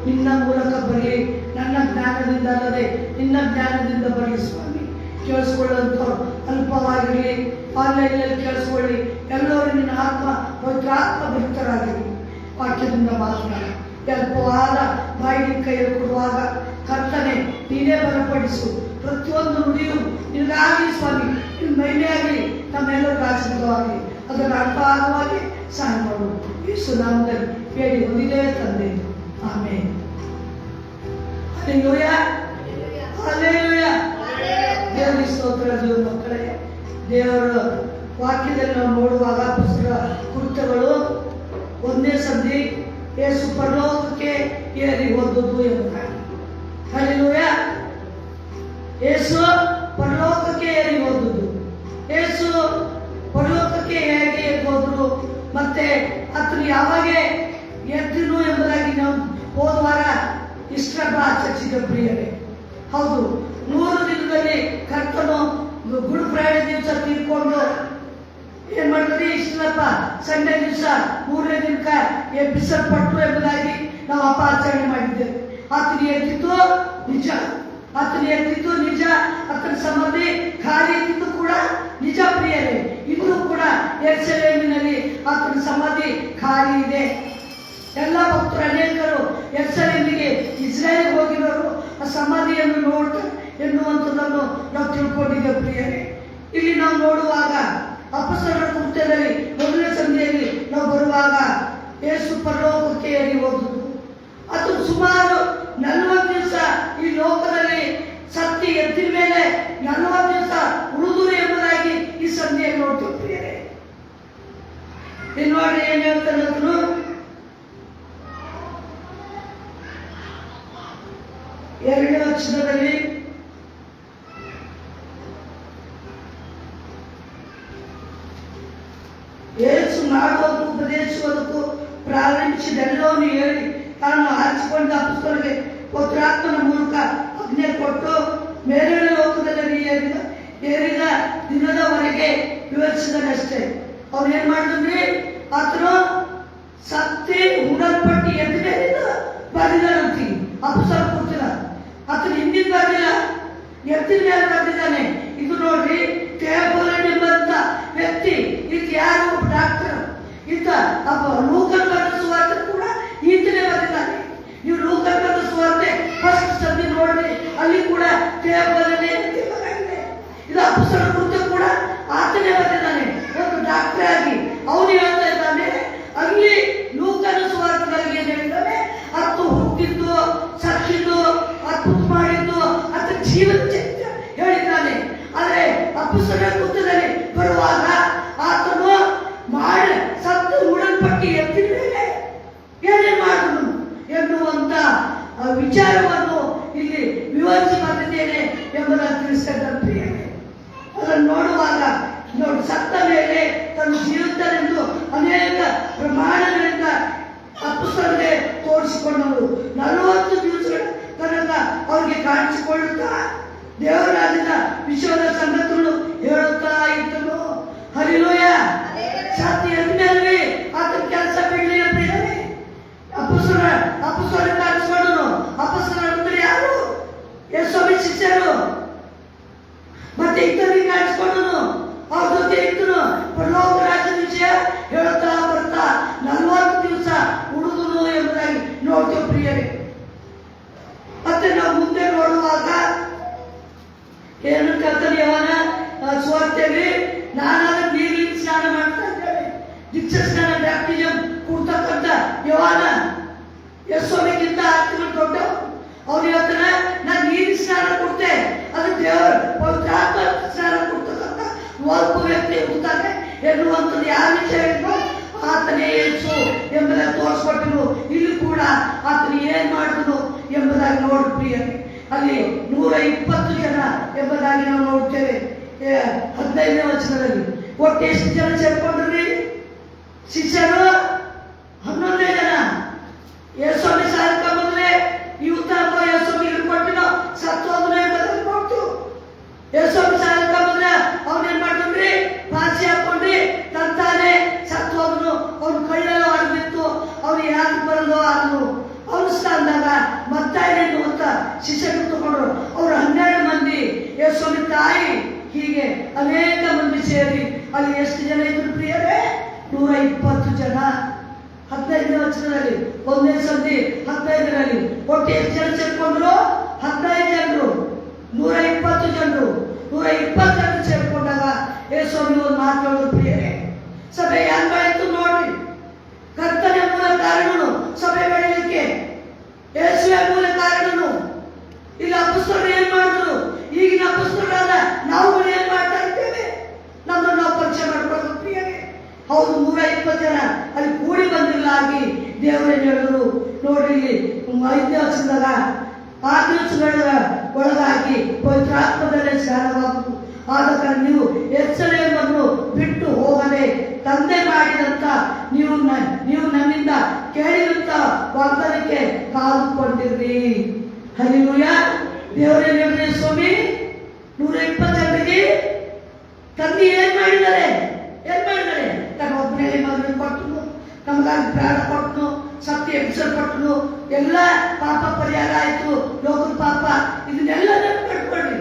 ನಿನ್ನ ಮೂಲಕ ಬರಲಿ, ನನ್ನ ಜ್ಞಾನದಿಂದ ಅಲ್ಲದೆ ನಿನ್ನ ಜ್ಞಾನದಿಂದ ಬರಲಿ ಸ್ವಾಮಿ. ಕೇಳಿಸ್ಕೊಳ್ಳುವಂಥವ್ರು ಅಲ್ಪವಾಗಿರಲಿ, ಆನ್ಲೈನಲ್ಲಿ ಕೇಳಿಸ್ಕೊಳ್ಳಿ. ಎಲ್ಲರೂ ನಿನ್ನ ಆತ್ಮ ಪವಿತ್ರಾತ್ಮ ಭಕ್ತರಾಗಿರಲಿ. ವಾಕ್ಯದಿಂದ ಮಾತನಾಡಿ ಅಲ್ಪವಾದ ಬಾಯಿ ಕೈಯಲ್ಲಿ ಕೊಡುವಾಗ ಕರ್ತನೆ ನೀನೇ ಬಲಪಡಿಸು. ಪ್ರತಿಯೊಂದು ನುಡಿಯು ನಿನಗಾಗಿ ಸ್ವಾಮಿ, ನಿನ್ನ ಮಹಿಮೆಯಾಗಲಿ, ನಮ್ಮೆಲ್ಲರಿಗೂ ಆಶೀರ್ವಾದವಾಗಲಿ. ಅದನ್ನು ಅರ್ಥ ಆಗುವಾಗೆ ಸಹಾಯ ಮಾಡು. ಯೇಸು ನಾಮದಲ್ಲಿ ಬೇಡಿ ಹೊಂದಿದೆ ತಂದೆ, ಆಮೇಲೆ. Hallelujah, hallelujah. ದೇವರಿಗೆ ಸ್ತೋತ್ರ. ದೇವರ ಮಕ್ಕಳೇ, ದೇವರ ವಾಕ್ಯದಲ್ಲಿ ನಾವು ನೋಡುವಾಗ ಪುಸ್ತಕ ಕೃತ್ಯಗಳು 1ನೇ ಸಂಧಿ ಯೇಸು ಪರಲೋಕಕ್ಕೆ ಏರಿ ಹೋದದ್ದು ಎಂಬುದಾಗಿ. ಹಲ್ಲೆಲೂಯಾ. ಯೇಸು ಪರಲೋಕಕ್ಕೆ ಏರಿ ಹೋದದ್ದು, ಯೇಸು ಪರಲೋಕಕ್ಕೆ ಹೇಗೆ ಹೋದ್ರು, ಮತ್ತೆ ಆತನು ಯಾವಾಗ ಎದ್ದನು ಎಂಬುದಾಗಿ ನಾವು ಹೋದ ವಾರ ಇಷ್ಟರ ಚರ್ಚಿದ ಪ್ರಿಯರೇ. ಹೌದು, 100 ದಿನದಲ್ಲಿ ಕರ್ತನು ಗುರು ಫ್ರೈಡೆ ದಿವಸ ತೀರ್ಕೊಂಡು ಏನ್ ಮಾಡ್ತಾರೆ, ಇಷ್ಟಪ್ಪ ಸಂಡೇ ದಿವಸ 3ನೇ ದಿನಕ್ಕೆ ಎಬ್ಬಿಸಲ್ಪಟ್ಟು ಎಂಬುದಾಗಿ ನಾವು ಅಪಾಚರಣೆ ಮಾಡಿದ್ದೇವೆ. ಆತನ ಎದ್ದಿದ್ದು ನಿಜ, ಆತನ ಎದ್ದಿದ್ದು ನಿಜ, ಆತನ ಸಮಾಧಿ ಖಾಲಿ ಇದ್ದಿದ್ದು ಕೂಡ ನಿಜ ಪ್ರಿಯರೇ. ಇನ್ನೂ ಕೂಡ ಯೆರೂಸಲೇಮಿನಲ್ಲಿ ಆತನ ಸಮಾಧಿ ಖಾಲಿ ಇದೆ. ಎಲ್ಲ ಭಕ್ತರು ಅನೇಕರು ಯೆರೂಸಲೇಮಿಗೆ, ಇಸ್ರಾಯೇಲ್ಗೆ ಹೋಗಿರೋರು ಆ ಸಮಾಧಿಯನ್ನು ನೋಡ್ತಾರೆ ಎನ್ನುವಂಥದ್ದನ್ನು ನಾವು ತಿಳ್ಕೊಂಡಿದ್ದೇವೆ ಪ್ರಿಯರೇ. ಇಲ್ಲಿ ನಾವು ನೋಡುವಾಗ ಅಪೊಸ್ತಲರ ಕೃತ್ಯದಲ್ಲಿ 1ನೇ ಸಂಧಿಯಲ್ಲಿ ನಾವು ಬರುವಾಗ ಯೇಸು ಪರಲೋಕಕ್ಕೆ ಏರಿ ಹೋದದ್ದು. ಅದು ಸುಮಾರು 40 ದಿವಸ ಈ ಲೋಕದಲ್ಲಿ ಸತ್ತಿ ಎದ್ದ ಮೇಲೆ 40 ದಿವಸ ಉಳಿದುರು ಎಂಬುದಾಗಿ ಈ ಸಂಧಿಯಲ್ಲಿ ನೋಡ್ತೀವಿ ಪ್ರಿಯರೇ. ನೋಡಿ ಏನ್ ಹೇಳ್ತಾನೆ ಅದನ್ನು, 2ನೇ ವಚನದಲ್ಲಿ ಯೇಸು ಮಾಡುವುದಕ್ಕೂ ಉಪದೇಶಿಸುವುದಕ್ಕೂ ಪ್ರಾರಂಭಿಸಿದೆಲ್ಲವನ್ನೂ ಹೇಳಿ ತಾನು ಆರಿಸಿಕೊಂಡ ಅಪೊಸ್ತಲರಿಗೆ ಪವಿತ್ರಾತ್ಮನ ಮೂಲಕ ಆಜ್ಞೆ ಕೊಟ್ಟು ಮೇಲಿನ ಲೋಕದಲ್ಲಿ ಏರಿದ ದಿನದವರೆಗೆ ವಿವರಿಸಿದನಷ್ಟೇ. ಅವ್ರು ಏನ್ ಮಾಡಿದ್ರಿ, ಆತನು ಸತ್ತಿ ಉಡಲ್ಪಟ್ಟಿ ಎದ್ದ ಮೇಲಿಂದ ಬರೆದಿದ್ದಾನಂತಿ. ಅಪೊಸ್ತಲ ಕೊಡ್ತಿಲ್ಲ, ಆತನು ಹಿಂದಿನ ಬರೆದಿಲ್ಲ, ಎತ್ತಿನ ಮೇಲೆ ಬರೆದಿದ್ದಾನೆ. ಇದು ನೋಡ್ರಿ, ತೇಫೋಲನ್ ಎಂಬಂತ ವ್ಯಕ್ತಿ, ಇದು ಯಾರು ಡಾಕ್ಟರ್, ಈತ ಲೂಕನ್ ಬರೆದ ಸುವಾರ್ತೆ ಕೂಡ ಈತನೇ ಬರೆದಿದ್ದಾನೆ. ನೀವು ಲೂಕನ್ ಬರೆದ ಸುವಾರ್ತೆ ಫಸ್ಟ್ ಸಂಧಿ ನೋಡ್ರಿ, ಅಲ್ಲಿ ಕೂಡ ತೇಫೋಲನೇ ಬರೆದಿದೆ. ಇದು ಅಪೊಸ್ತಲ ಕೃತ್ಯ ಕೂಡ ಆತನೇ ಬರೆದಿದ್ದಾನೆ, ಒಂದು ಡಾಕ್ಟರ್ ಆಗಿ. ಅವನು ಹೇಳ್ತಾ ಇದ್ದಾನೆ, ಅಲ್ಲಿ ಲೂಕನ ಸುವಾರ್ತೆಗಳಿಗೆ ಏನ್ ಹೇಳಿದ್ದಾನೆ, ಅತ್ತು ಹುಟ್ಟಿದ್ದು, ಸತ್ತಿದ್ದು, ಅದ್ಭುತ ಮಾಡಿದ್ದು, ಅತ್ತ ಜೀವನ ಚರಿತ್ರೆ ಹೇಳಿದ್ದಾನೆ. ಆದ್ರೆ ಅಪೊಸ್ತಲ ಕೃತ್ಯದಲ್ಲಿ ಬರುವಾಗ ಆತನು ಮಾಡಿ ಸತ್ತು ಉಡಲ್ಪಟ್ಟಿ ಎತ್ತಿದ ಮೇಲೆ ಏನೇನ್ ಮಾಡಿದ್ರು ಎನ್ನುವಂತ ವಿಚಾರವನ್ನು ಇಲ್ಲಿ ವಿವರಿಸಿ ಬಂದಿದ್ದೇನೆ ಎಂಬುದನ್ನು ತಿಳಿಸಿದ್ದಾರೆ ಪ್ರಿಯರೇ. ಅದನ್ನು ನೋಡುವಾಗ ನೋಡಿ, ಸತ್ತ ಮೇಲೆ ತನ್ನ ಜೀವಿತನೆಂದು ಅನೇಕ ಪ್ರಮಾಣಗಳಿಂದ ಅಪೊಸ್ತಲರಿಗೆ ತೋರಿಸಿಕೊಂಡವರು. 40 ದಿವಸಗಳ ತನಕ ಅವರಿಗೆ ಕಾಣಿಸಿಕೊಳ್ಳುತ್ತಾ ದೇವರ ರಾಜ್ಯದ ವಿಶ್ವದ ಸಂಗತಿಗಳು ಹೇಳುತ್ತಾ ಇದ್ದನು. ಹಲ್ಲೆಲೂಯಾ. ಸತ್ಯ ಎಂದ್ಮೇಲೆ ಆತನ ಕೆಲಸ ಬಿಡಲಿಲ್ಲ ಪ್ರಿಯರೇ. ಅಪೊಸ್ತಲರಿಗೆ ಕಾಣಿಸಿಕೊಂಡನು. ಅಪೊಸ್ತಲರು ಅಂದ್ರೆ ಯಾರು? ಯೇಸುವಿನ ಶಿಷ್ಯರು. ಮತ್ತೆ ಇತರರಿಗೆ ಕಾಣಿಸಿಕೊಂಡನು, ಅವ್ರ ಜೊತೆ ಇದ್ದನು. ಪರಲೋಕ ರಾಜ್ಯದ ವಿಷಯ ಹೇಳುತ್ತಾ ಬರ್ತಾ 40 ದಿವಸ ಉಳಿದನು ಎಂಬುದಾಗಿ ನೋಡ್ತೇವೆ ಪ್ರಿಯರೇ. ಮತ್ತೆ ನಾವು ಮುಂದೆ ನೋಡುವಾಗ ಏನು ಕರ್ತನ ಯವನ ಸ್ವಾರ್ಥ್ಯವಿ ನಾನಾದ್ರೂ ನೀರಿನ ಸ್ನಾನ ಮಾಡ್ತಾ ಇದ್ದೇನೆ, ದೀಕ್ಷಾ ಸ್ನಾನ ಬ್ಯಾಪ್ಟಿಸಮ್ ಕೊಡ್ತಕ್ಕಂಥ ಯವನ ಯೇಸುವಿಗಿಂತ 10 ತಿಂಗಳು ದೊಡ್ಡ. ಅವ್ರು ಹೇಳ್ತಾನೆ, ನಾನು ನೀರಿನ ಸ್ನಾನ ಕೊಡ್ತೆ, ಅದು ದೇವರ ಪವಿತ್ರಾತ್ಮ ಸ್ನಾನ ಕೊಡ್ತಕ್ಕಂಥ ಒಬ್ಬ ವ್ಯಕ್ತಿ ಇರ್ತಾನೆ ಎನ್ನುವಂಥದ್ದು ಯಾವ ವಿಷಯ ಆತನೇ ಯೇಸು ಎಂಬುದಾಗಿ ತೋರಿಸ್ಕೊಟ್ಟರು. ಇಲ್ಲಿ ಕೂಡ ಆತನು ಏನ್ ಮಾಡಿದ್ರು ಎಂಬುದಾಗಿ ನೋಡಿ ಪ್ರಿಯರೇ. ಅಲ್ಲಿ 120 ಜನ ಎಂಬುದಾಗಿ ನಾವು ನೋಡ್ತೇವೆ 15ನೇ ವಚನದಲ್ಲಿ. ಒಟ್ಟು ಎಷ್ಟು ಜನ ಸೇರ್ಕೊಂಡ್ರಿ ಶಿಷ್ಯರು? 11 ಜನ. ಯೇಸುವಿನ ಸಾಯಕ ಬಂದ್ರೆ ಇವತ್ತ ಯೇಸುವಿಗೆ ಹಿಡ್ಕೊಟ್ಟಿನೋ ಸತ್ತೋದನು ಎಂಬುದಾಗಿ ನೋಡ್ತು. ಯೇಸುವಿನ ಸಾಯಕ ಬಂದ್ರೆ ಅವನೇನ್ ಮಾಡ್ಕೊಂಡ್ರಿ, ಪಾಸಿ ಹಾಕೊಂಡ್ರಿ, ತಂತಾನೆ ಸತ್ತೋದನು. ಅವ್ನ ಕಳ್ಳೆಲ್ಲ ಹೊರಬಿತ್ತು, ಅವ್ರು ಯಾಕೆ ಬರಲು ಆದ್ರು. ಅವನ ಸ್ಥಾನದಾಗ ಜನ ಇದ್ರು ಪ್ರಿಯರೇ? 120 ಜನ. 15ನೇ ವಚನದಲ್ಲಿ 1ನೇ ಸಂಧಿ 15ರಲ್ಲಿ ಒಟ್ಟು ಎಷ್ಟು ಜನ ಸೇರ್ಕೊಂಡ್ರು? 15 ಜನರು. 120 ಜನರು. 120 ಜನರು ಸೇರ್ಕೊಂಡಾಗ ಯೇಸುವಿನ ಒಂದು ಮಾತು ಹೇಳಿದ್ರು ಪ್ರಿಯರೇ. ಸಭೆ ಯಾಕೆ ಬೆಳೆಯಿತು ನೋಡ್ರಿ. ಕರ್ತನ ಮೂಲ ಕಾರಣನು ಸಭೆ ಬೆಳೆಯಲಿಕ್ಕೆ, ಯೇಸುವೆ ಮೂಲ ಕಾರಣನು. ಇಲ್ಲಿ ಅಪೊಸ್ತಲರು ಏನ್ ಮಾಡಿದ್ರು? ಈಗಿನ ಅಪೊಸ್ತಲರಾದ ನಾವುಗಳು ಏನ್ ಮಾಡ್ತಾ ಇದ್ದೇವೆ? ನಮ್ಮನ್ನು ನಾವು ಪರೀಕ್ಷೆ ಮಾಡ್ಕೊಳ್ಳೋದು ಪ್ರಿಯರೇ. ಹೌದು, 120 ಜನ ಅಲ್ಲಿ ಕೂಡಿ ಬಂದಿಲ್ಲ ಆಗಿ ದೇವರೇ ಹೇಳಿದ್ರು ನೋಡ್ರಿ. 5ನೇ ವರ್ಷದಾಗ 6 ದಿವಸಗಳ ಒಳಗಾಗಿ ಪವಿತ್ರಾತ್ಮದಲ್ಲಿ ಸ್ನಾನವಾಗುವುದು. ಆದ ಕಾರಣ ನೀವು ಯೆರೂಸಲೇಮನ್ನು ಬಿಟ್ಟು ಹೋಗದೆ ತಂದೆ ಮಾಡಿದಂತ ನೀವು ನನ್ನಿಂದ ಕೇಳಿದಂತ ವಾಗ್ದಾನಕ್ಕೆ ಕಾದುಕೊಂಡಿರ್ರಿ. ಹಲ್ಲೆಲೂಯಾ. ದೇವರೇ ಹೇಳಿದ್ರೆ ಸ್ವಾಮಿ 120 ಜನರಿಗೆ ತಂದೆ ಏನ್ ಮಾಡಿದ್ದಾರೆ? ತನ್ನ ಒಬ್ಬನೇ ಮದುವೆ ಕೊಟ್ಟನು, ನಮಗಾಗಿ ಪ್ರಾಣ ಕೊಟ್ಟನು, ಸತ್ಯ ಎಬ್ಬಿಸಲ್ಪಟ್ಟನು, ಎಲ್ಲ ಪಾಪ ಪರಿಹಾರ ಆಯ್ತು, ಲೋಕದ ಪಾಪ. ಇದನ್ನೆಲ್ಲ ನೆನಪು ಮಾಡ್ಕೊಳ್ರಿ.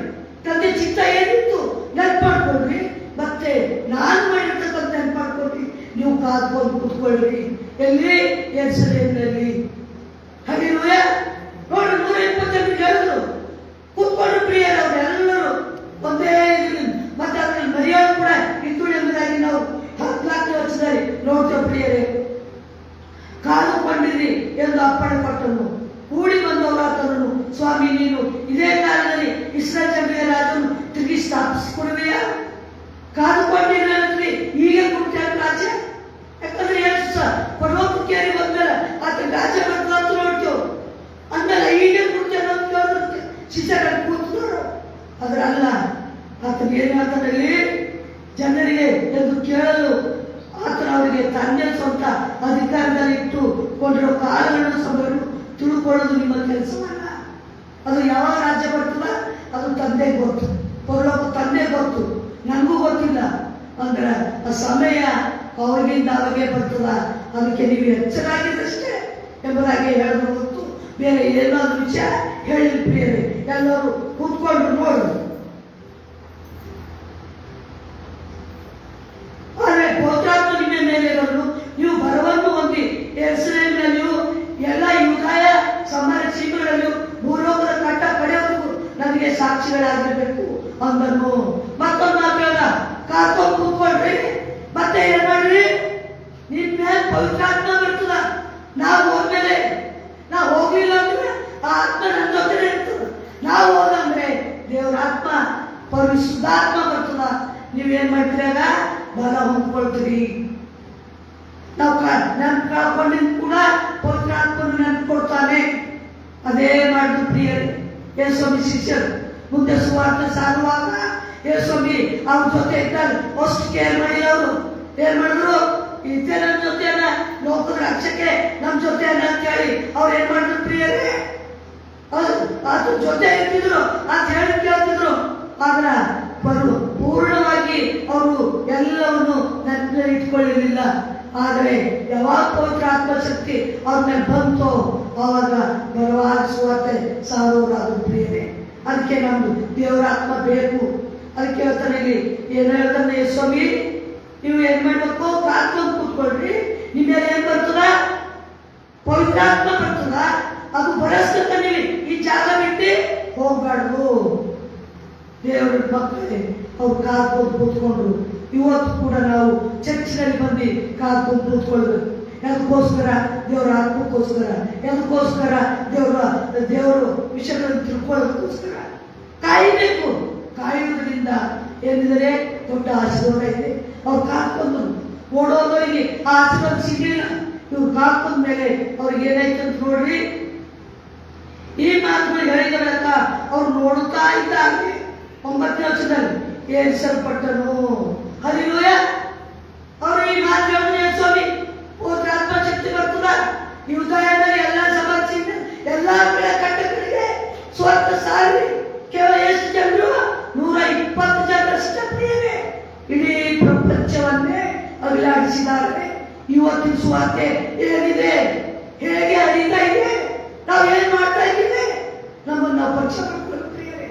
ತಂದೆ ಚಿತ್ತ ಏನಿತ್ತು ನೆನಪು ಮಾಡ್ಕೊಳ್ರಿ. ಮತ್ತೆ ನಾನು ಮಾಡಿರ್ತಕ್ಕಂಥ ನೆನಪು ಮಾಡ್ಕೊಳ್ರಿ. ನೀವು ಕಾದ್ಕೊಂಡು ಕೂತ್ಕೊಳ್ರಿ. ಎಲ್ಲಿ? ಯೆರೂಸಲೇಮಿನಲ್ಲಿ. ಹಲ್ಲೆಲೂಯಾ. ನೋಡಿ, 120 ಜನರಿಗೆ ಹೇಳಿದ್ರು ಕೂತ್ಕೊಂಡು ಪ್ರಿಯರು. ಅವರೆಲ್ಲರೂ ಒಂದೇ ಮತ್ತೆ ಅದ್ರಲ್ಲಿ ಮರ್ಯಾದೆ ಕೂಡ ಇದ್ದು ಎಂಬುದಾಗಿ ನಾವು 14ನೇ ವರ್ಷದಲ್ಲಿ ನೋಡ್ತೇವೆ ಪ್ರಿಯರೇ. ಕಾದುಕೊಂಡಿರಿ ಎಂದು ಅಪ್ಪಣೆ ಕೊಟ್ಟನು. ಕೂಡಿ ಬಂದವರು ಆತನನ್ನು, ಸ್ವಾಮಿ ನೀನು ಇದೇ ಕಾಲದಲ್ಲಿ ಇಸ್ರಾಯೇಲ್ ಜನರಿಗೆ ರಾಜನು ತಿರುಗಿ ಸ್ಥಾಪಿಸಿಕೊಡುವೆಯಾ? ಕಾದುಕೊಂಡಿರಿ ಈಗ ಕೊಡ್ತೇನೆ ರಾಜ್ಯ. ಯಾಕಂದ್ರೆ ಯೇಸು ಪರಲೋಕಕ್ಕೆ ಬಂದ್ಮೇಲೆ ಆತ ರಾಜ್ಯ ಬರ್ತದ ಅಂತ ನೋಡ್ತೇವೆ. ಅಂದಲ್ಲ ಈಗ ಕೊಡ್ತೇನೆ ಅಂತ ಕೇಳಿದ್ರೆ ಶಿಷ್ಯರಲ್ಲಿ ಕೂತ್ರು. ಅದ್ರಲ್ಲ, ಆತನ ಏನ್ ಹೇಳ್ತಾನಲ್ಲಿ ಜನರಿಗೆ ಎಂದು ಕೇಳಲು ಆತನ ಅವರಿಗೆ ತನ್ನೇ ಸ್ವಂತ ಅಧಿಕಾರದಲ್ಲಿ ಇಟ್ಟುಕೊಂಡಿರೋ ಕಾಲಗಳನ್ನು ಸಮಯವನ್ನು ತಿಳ್ಕೊಳ್ಳೋದು ನಿಮ್ಮ ಕೆಲಸವಲ್ಲ. ಅದು ಯಾವ ರಾಜ್ಯ ಬರ್ತದ ಅದು ತಂದೆ ಗೊತ್ತು, ಪರಲೋಕ ತಂದೆ ಗೊತ್ತು, ನನಗೂ ಗೊತ್ತಿಲ್ಲ. ಅಂದ್ರೆ ಆ ಸಮಯ ಅವಾಗಿಂದ ಅವಾಗೆ ಬರ್ತದ. ಅದಕ್ಕೆ ನೀವು ಎಚ್ಚರಾಗಿದ್ದಷ್ಟೇ ಎಂಬುದಾಗಿ ಹೇಳಿದ್ರು ಗೊತ್ತು. ಬೇರೆ ಏನಾದ್ರು ವಿಷಯ ಹೇಳಿದ ಪ್ರಿಯರೇ. ಎಲ್ಲರೂ ಕೂತ್ಕೊಂಡು ನೋಡು. ಆದರೆ ಪವಿತ್ರಾತ್ಮ ನಿಮ್ಮ ಮೇಲೆ ಇರೋದು ನೀವು ಬರವನ್ನು ಹೊಂದಿ ಯೆರೂಸಲೇಮಿನಲ್ಲಿಯೂ ಎಲ್ಲ ಯೂದಾಯ ಸಮಾರ್ಯ ಸೀಮೆಗಳಲ್ಲಿಯೂ ಭೂಲೋಕದ ಕಟ್ಟ ಕಡೆಯವರೆಗೂ ನನಗೆ ಸಾಕ್ಷಿಗಳಾಗಿರ್ಬೇಕು ಅಂದನು. ಮತ್ತೊಂದು ಮಾತು ಹೇಳ, ಕಾದ್ಕೊಂಡು ಕೂತ್ಕೊಳ್ರಿ. ಮತ್ತೆ ಏನ್ ಮಾಡ್ರಿ? ನಿಮ್ ಮೇಲೆ ಪವಿತ್ರಾತ್ಮ ಬರ್ತದ. ನಾವು ಹೋದ್ಮೇಲೆ, ನಾವು ಹೋಗ್ಲಿಲ್ಲ ಅಂದ್ರೆ ಆ ಆತ್ಮ ನನ್ನ ಜೊತೆ ಇರ್ತದ. ನಾವು ಹೋದಂದ್ರೆ ದೇವರ ಆತ್ಮ ಪರಿಶುದ್ಧಾತ್ಮ ಬರ್ತದ. ನೀವೇನ್ ಮಾಡ್ತೀರಾಗ ಬಲ ಹೊಂದ್ಕೊಳ್ತೀರಿ. ನಾವು ನೆನ್ಪು ಕಳ್ಕೊಂಡಿದ್ ಕೂಡ ಪವಿತ್ರಾತ್ಮನು ನೆನ್ಪು ಕೊಡ್ತಾನೆ. ಅದೇ ಮಾಡಿದ್ರು ಪ್ರಿಯರೇ. ಯೇಸುಸ್ವಾಮಿ ಶಿಷ್ಯರು ಮುಂದೆ ಸುವಾರ್ತೆ ಸಾರುವಾಗ ಯೇಸುಸ್ವಾಮಿ ಅವ್ರ ಜೊತೆ ಇದ್ದಾಗ ಅಷ್ಟು ಕೇರ್ ಮಾಡಿಲ್ಲ. ಅವರು ಏನ್ ಮಾಡಿದ್ರು? ಇದ್ದೇ ನನ್ನ ಜೊತೆ ಲೋಕದ ರಕ್ಷಕ್ಕೆ ನಮ್ಮ ಜೊತೆ ಅಂತ ಹೇಳಿ ಅವ್ರು ಏನ್ ಮಾಡಿದ್ರು ಪ್ರಿಯರೇ? ಅದ್ರ ಜೊತೆ ಇರ್ತಿದ್ರು ಅಂತ ಹೇಳಿ ಕೇಳ್ತಿದ್ರು. ಆದ್ರ ಪೂರ್ಣವಾಗಿ ಅವರು ಎಲ್ಲವನ್ನು ನೆನಪಿನಲ್ಲಿ ಇಟ್ಕೊಳ್ಳಲಿಲ್ಲ. ಆದರೆ ಯಾವಾಗ ಪವಿತ್ರ ಆತ್ಮಶಕ್ತಿ ಅವ್ರ ಮೇಲೆ ಬಂತೋ ಆವಾಗ ಬಲವಾದ ಸುವಾರ್ತೆ ಸಾರೋರಾದ್ರು ಪ್ರಿಯರೇ. ಅದಕ್ಕೆ ನಮ್ದು ದೇವರ ಆತ್ಮ ಬೇಕು. ಅದಕ್ಕೆ ಹೇಳ್ತಾನೆ ಇಲ್ಲಿ ಏನ್ ಹೇಳ್ತಾನೆ ಸ್ವಾಮಿ, ನೀವು ಏನ್ ಮಾಡ್ಬೇಕು? ಕಾದ್ಕೊಂಡು ಕೂತ್ಕೊಳ್ರಿ. ನಿಮ್ಮ ಮೇಲೆ ಏನ್ ಬರ್ತದ? ಪವಿತ್ರಾತ್ಮ ಬರ್ತದ. ಅದು ಬರಸ್ತಕ್ಕ ನೀವು ಈ ಜಾಗ ಬಿಟ್ಟು ಹೋಗ್ಬಾರ್ದು. ದೇವರ ಮಕ್ಕಳೇ ಅವ್ರು ಕಾದ್ಕೊಂಡು ಕೂತ್ಕೊಂಡ್ರು. ಇವತ್ತು ಕೂಡ ನಾವು ಚರ್ಚಿನಲ್ಲಿ ಬಂದು ಕಾದ್ಕೊಂಡು ಕೂತ್ಕೊಳ್ಬೇಕು. ಎದಕ್ಕೋಸ್ಕರ? ದೇವರ ಆತ್ಮಕ್ಕೋಸ್ಕರ. ಎದಕ್ಕೋಸ್ಕರ? ದೇವರು ವಿಷಯಗಳನ್ನು ತಿಳ್ಕೊಳ್ಳೋದಕ್ಕೋಸ್ಕರ ಕಾಯಬೇಕು. ಕಾಯುವುದರಿಂದ ಏನಿದರೆ ದೊಡ್ಡ ಆಶೀರ್ವಾದ ಇದೆ. ಅವ್ರು ಕಾದ್ಕೊಂಡು ಓಡೋದವರಿಗೆ ಆ ಆಶೀರ್ವಾದ ಸಿಗಲಿಲ್ಲ. ಇವ್ರು ಕಾದ್ಕೊಂಡ ಮೇಲೆ ಅವ್ರಿಗೆ ಏನಾಯ್ತು ಅಂತ ನೋಡ್ರಿ. ಈ ಮಾತುಗಳು ಹೇಳಿದರಲ್ಲ, ಅವ್ರು ನೋಡುತ್ತಾ ಇದ್ದಾಗೆ 9ನೇ ವರ್ಷದಲ್ಲಿ ಏರಿಸಲ್ಪಟ್ಟನು. ಹಲ್ಲೆಲೂಯಾ. ಅವರು ಈ ಮಾತು ಹೇಳಿದ್ರೆ ಸ್ವಾಮಿ ಪವಿತ್ರಾತ್ಮ ಶಕ್ತಿ ಬರ್ತದ. ಯೂದಾಯದಲ್ಲಿ ಎಲ್ಲ ಸಮಾಜ ಎಲ್ಲ ಕಡೆ ಕಟ್ಟಗಳಿಗೆ ಸ್ವರ್ಥ ಸಾರಿ. ಕೇವಲ ಎಷ್ಟು ಜನರು? 120 ಜನರಷ್ಟೇ ಪ್ರಿಯರೇ. ಇಡೀ ಪ್ರಪಂಚವನ್ನೇ ಅಗಲಾಡಿಸಿದ್ದಾರೆ. ಇವತ್ತಿನ ಸುವಾರ್ತೆ ಏನಿದೆ, ಹೇಗೆ ಹರಿತಾ ಇದೆ, ನಾವು ಏನ್ ಮಾಡ್ತಾ ಇದ್ದೀವಿ, ನಮ್ಮನ್ನು ಪರೀಕ್ಷೆ ಮಾಡ್ಕೊಳ್ಳೋದು ಪ್ರಿಯರೇ.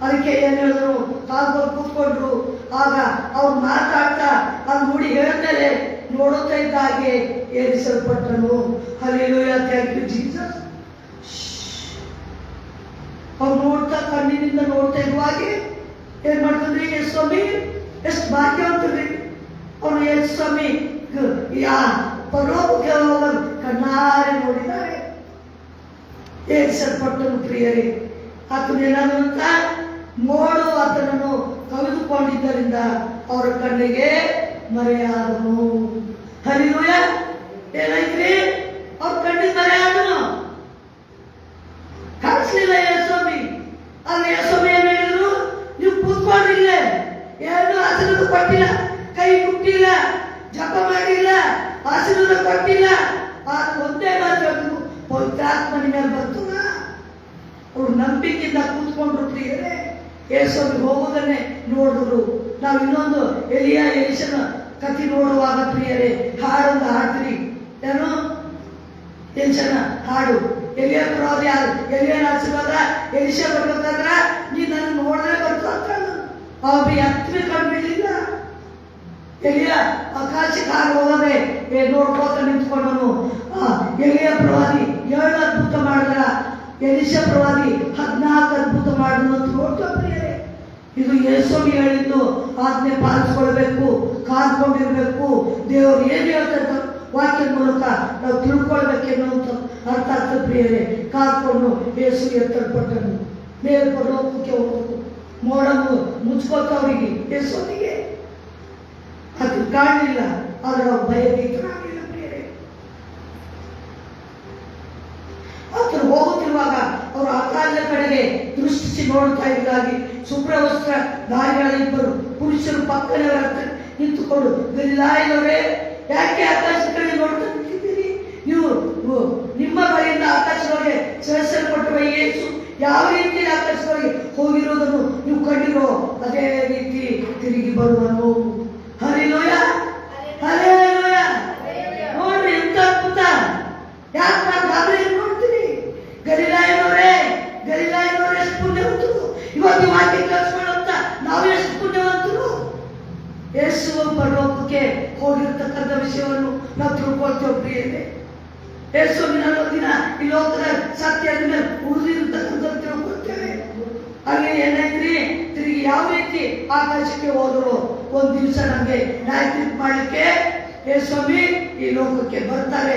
ಅದಕ್ಕೆ ಏನ್ ಹೇಳಿದ್ರು? ಕಾದ್ಕೊಂಡು ಕೂತ್ಕೊಂಡ್ರು. ಆಗ ಅವ್ರು ಮಾತಾಡ್ತಾ ಅಲ್ಲಿ ನೋಡಿ ಹೇಳ್ತಾರೆ, ನೋಡುತ್ತಾ ಇದ್ದ ಹಾಗೆ ಏರಿಸಲ್ಪಟ್ಟನು. Hallelujah, thank you Jesus. ಅವ್ರು ನೋಡ್ತಾ ಕಣ್ಣಿನಿಂದ ನೋಡ್ತಾ ಇರುವಾಗೆ ಏನ್ ಮಾಡ್ತಂದ್ರಿ, ಯೇಸು ಸ್ವಾಮಿ ಎಷ್ಟು ಭಾಗ್ಯವಂತರಿ. ಅವನು ಯೇಸು ಸ್ವಾಮಿ ಪರಲೋಕಕ್ಕೆ ಹೋಗಲು ಕಣ್ಣಾರೆ ನೋಡಿದ್ದಾರೆ. ಏರಿಸಲ್ಪಟ್ಟನು. ಪ್ರಿಯರೇ, ಆತನೇನಾದಂತ ಮೋಡು ಆತನನ್ನು ಕವಿದುಕೊಂಡಿದ್ದರಿಂದ ಅವರ ಕಣ್ಣಿಗೆ ಮರೆಯಾದನು. ಹಲ್ಲೆಲೂಯಾ, ಏನಾಯ್ತ್ರಿ, ಅವ್ರ ಕಣ್ಣಿಗೆ ಮರೆಯಾದನು. ಕಾಣಿಸ್ಲಿಲ್ಲ ಯೇಸುಸ್ವಾಮಿ. ಅಲ್ಲಿ ಯೇಸುಸ್ವಾಮಿ ಏನ್ ಹೇಳಿದ್ರು, ನೀವು ಕೂತ್ಕೊಂಡಿಲ್ಲ, ಏನು ಆಶೀರ್ವಾದ ಕೊಟ್ಟಿಲ್ಲ, ಕೈ ಮುಟ್ಟಿಲ್ಲ, ಜಪ ಮಾಡಿಲ್ಲ, ಆಶೀರ್ವಾದ ಕೊಟ್ಟಿಲ್ಲ. ಆದ್ರೆ ಒಂದೇ ಮಾತು ಹೇಳಿದ್ರು, ಪವಿತ್ರಾತ್ಮನ ಮೇಲೆ ಬರ್ತದ. ಅವ್ರು ನಂಬಿಕೆಯಿಂದ ಕೂತ್ಕೊಂಡ್ರು. ಪ್ರಿಯರೇ, ಯೇಸುಸ್ವಾಮಿ ಹೋಗೋದನ್ನೇ ನೋಡಿದ್ರು. ನಾವು ಇನ್ನೊಂದು ಎಲಿಷನ ಕಥೆ ನೋಡುವಾಗ ಪ್ರಿಯರೇ, ಹಾಡೊಂದು ಹಾಡ್ತೀವಿ. ಏನು ಎಲಿಷನ ಹಾಡು. ಎಲಿಯ ಪ್ರವಾದಿ ಯಾರು? ಎಲಿಯನ ಆಶೀರ್ವಾದ ಎಲಿಷ ಬರ್ಬೇಕಾದ್ರ ನೀ ನನ್ನ ನೋಡಿದ್ರೆ ಬರ್ತ ಅವ್ರಿಗೆ ಹತ್ತಿರ ಕಂಡ್ಬಿಡ್ಲಿಲ್ಲ. ಎಲಿಯ ಆಕಾಶಕ್ಕೆ ಹಾಗೆ ಹೋಗದೆ ನೋಡ್ಕೋತ ನಿಂತ್ಕೊಂಡನು. ಎಲಿಯ ಪ್ರವಾದಿ 7 ಅದ್ಭುತ ಮಾಡಿದ್ರ, ಎಲಿಷ ಪ್ರವಾದಿ 14 ಅದ್ಭುತ ಮಾಡಿದ್ರು ಅಂತ ನೋಡ್ತಾ ಪ್ರಿಯರೇ. ಇದು ಯೇಸುಸ್ವಾಮಿ ಹೇಳಿದ್ದು ಆಜ್ಞೆ ಪಾಲಿಸ್ಕೊಳ್ಬೇಕು, ಕಾದ್ಕೊಂಡಿರ್ಬೇಕು. ದೇವರು ಏನು ಹೇಳ್ತಾರೆ ವಾಕ್ಯದ ಮೂಲಕ ನಾವು ತಿಳ್ಕೊಳ್ಬೇಕೆನ್ನುವಂತ ಅರ್ಥ ಆಗ್ತದೆ ಪ್ರಿಯರೇ. ಕಾದ್ಕೊಂಡು ಯೇಸು ಎತ್ತಲ್ಪಟ್ಟನು, ಮೇಲ್ಪರಲೋಕಕ್ಕೆ ಹೋಗ್ಬೇಕು. ಮೋಡನ್ನು ಮುಚ್ಕೋತವರಿಗೆ ಯೇಸುವಿಗೆ ಅದು ಕಾಣಲಿಲ್ಲ, ಆದ್ರೆ ಅವ್ರು ಭಯಭೀತರಾಗಲಿಲ್ಲ ಪ್ರಿಯರೇ. ಆತನು ಹೋಗುತ್ತಿರುವಾಗ ಅವರು ಆಕಾಶದ ಕಡೆಗೆ ದೃಷ್ಟಿಸಿ ನೋಡ್ತಾ ಇದ್ದಾಗಿ ಶುಭ್ರವಸ್ತ್ರ ಧಾರಿಗಳಿಬ್ಬರು ಪುರುಷರು ಪಕ್ಕದವರ ಹತ್ರ ನಿಂತುಕೊಂಡು, ಗಲಿಲಾಯದವರೇ, ಯಾಕೆ ಆಕಾಶದ ಕಡೆ ನೋಡ್ತಾ ನಿಂತಿದ್ದೀರಿ? ನೀವು ನಿಮ್ಮ ಬಳಿಯಿಂದ ಆಕಾಶದೊಳಗೆ ಸೇರಿಸಲ್ಪಟ್ಟವ ಯೇಸು ಯಾವ ರೀತಿ ಆಕಾಶದೊಳಗೆ ಹೋಗಿರೋದನ್ನು ನೀವು ಕಂಡಿರೋ ಅದೇ ರೀತಿ ತಿರುಗಿ ಬರುವನು. Hallelujah, hallelujah. ನೋಡ್ರಿ ಎಂತ ಅದ್ಭುತ. ಯಾಕೆ ನಾನು ಗಾಬರಿ ನೋಡ್ತೀನಿ? ಗಲಿಲಾಯದವರೇ ಎಷ್ಟು ಪುಣ್ಯವಂತರು. ಇವತ್ತು ವಾಕ್ಯ ಕೇಳಿಸ್ಕೊಳ್ಳುತ್ತ ನಾವು ಎಷ್ಟು ಪುಣ್ಯವಂತರು. ಯೇಸು ಪರಲೋಕಕ್ಕೆ ಹೋಗಿರತಕ್ಕಂಥ ವಿಷಯವನ್ನು ನಾವು ತಿಳ್ಕೊಳ್ತೇವೆ ಪ್ರಿಯರೇ. ಯೇಸು ದಿನ ಈ ಲೋಕದ ಸತ್ಯದ ಮೇಲೆ ಉಳಿದಿರತಕ್ಕಂಥ ತಿಳ್ಕೊಳ್ತೇವೆ. ಅಲ್ಲಿ ಏನಾಯ್ತ್ರಿ, ತಿರುಗಿ ಯಾವ ರೀತಿ ಆಕಾಶಕ್ಕೆ ಹೋದರು. ಒಂದ್ ದಿವಸ ನಮಗೆ ನ್ಯಾಯ ತೀರ್ಪು ಮಾಡಲಿಕ್ಕೆ ಯೇಸುಸ್ವಾಮಿ ಈ ಲೋಕಕ್ಕೆ ಬರ್ತಾರೆ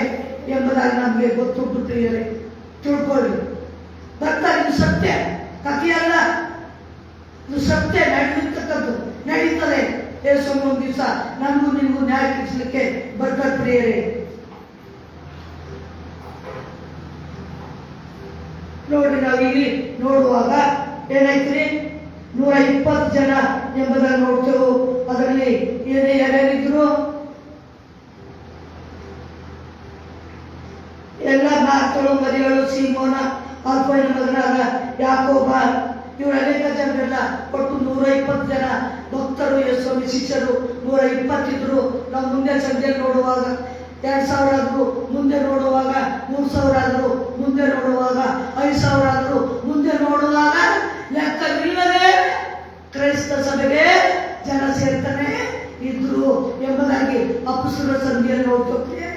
ಎಂಬುದಾಗಿ ನಮಗೆ ಗೊತ್ತುಂಟು ಪ್ರಿಯರೇ. ತಿಳ್ಕೊಳ್ಳಿ, ಬರ್ತಾರೆ. ಇದು ಸತ್ಯ ಕಥೆಯಲ್ಲ, ಇದು ಸತ್ಯ ನಡೆದಿರ್ತಕ್ಕಂಥದ್ದು, ನಡೀತದೆ. ಯೇಸುಸ್ವಾಮಿ ಒಂದ್ ದಿವಸ ನಮಗೂ ನಿಮಗೂ ನ್ಯಾಯ ತೀರಿಸಲಿಕ್ಕೆ ಬರ್ತಾರೆ ಪ್ರಿಯರೇ. ನೋಡಿ, ನಾವು ಇಲ್ಲಿ ನೋಡುವಾಗ ಏನಾಯ್ತ್ರಿ, 120 ಜನ ಎಂಬುದನ್ನು ನೋಡ್ತೇವೆ. ಅದರಲ್ಲಿ ಯಾರ್ಯಾರಿದ್ರು? ಎಲ್ಲ ಮಾತುಗಳು, ಮರಿಗಳು, ಸೀಮೋನ, ಅಲ್ಫೈನ ಮಗನಾದ ಯಾಕೋಬ, ಇವರು ಅನೇಕ ಜನರೆಲ್ಲ ಒಟ್ಟು 120 ಜನ ಭಕ್ತರು, ಯೇಸುಸ್ವಾಮಿ ಶಿಷ್ಯರು 120 ಇದ್ರು. ನಾವು ಮುಂದೆ ಸಂಜೆ ನೋಡುವಾಗ 2000 ಆದ್ರು, ಮುಂದೆ ನೋಡುವಾಗ 3000 ಆದ್ರು, ಮುಂದೆ ನೋಡುವಾಗ 5000 ಆದ್ರು, ಮುಂದೆ ನೋಡುವಾಗ ಲೆಕ್ಕವಿಲ್ಲದೆ ಕ್ರೈಸ್ತ ಸಭೆಗೆ ಜನ ಸೇರ್ತಾನೆ ಇದ್ರು ಎಂಬುದಾಗಿ ಅಪೊಸ್ತಲರ ಸಂಧಿಯಲ್ಲಿ ನೋಡ್ತೇವೆ.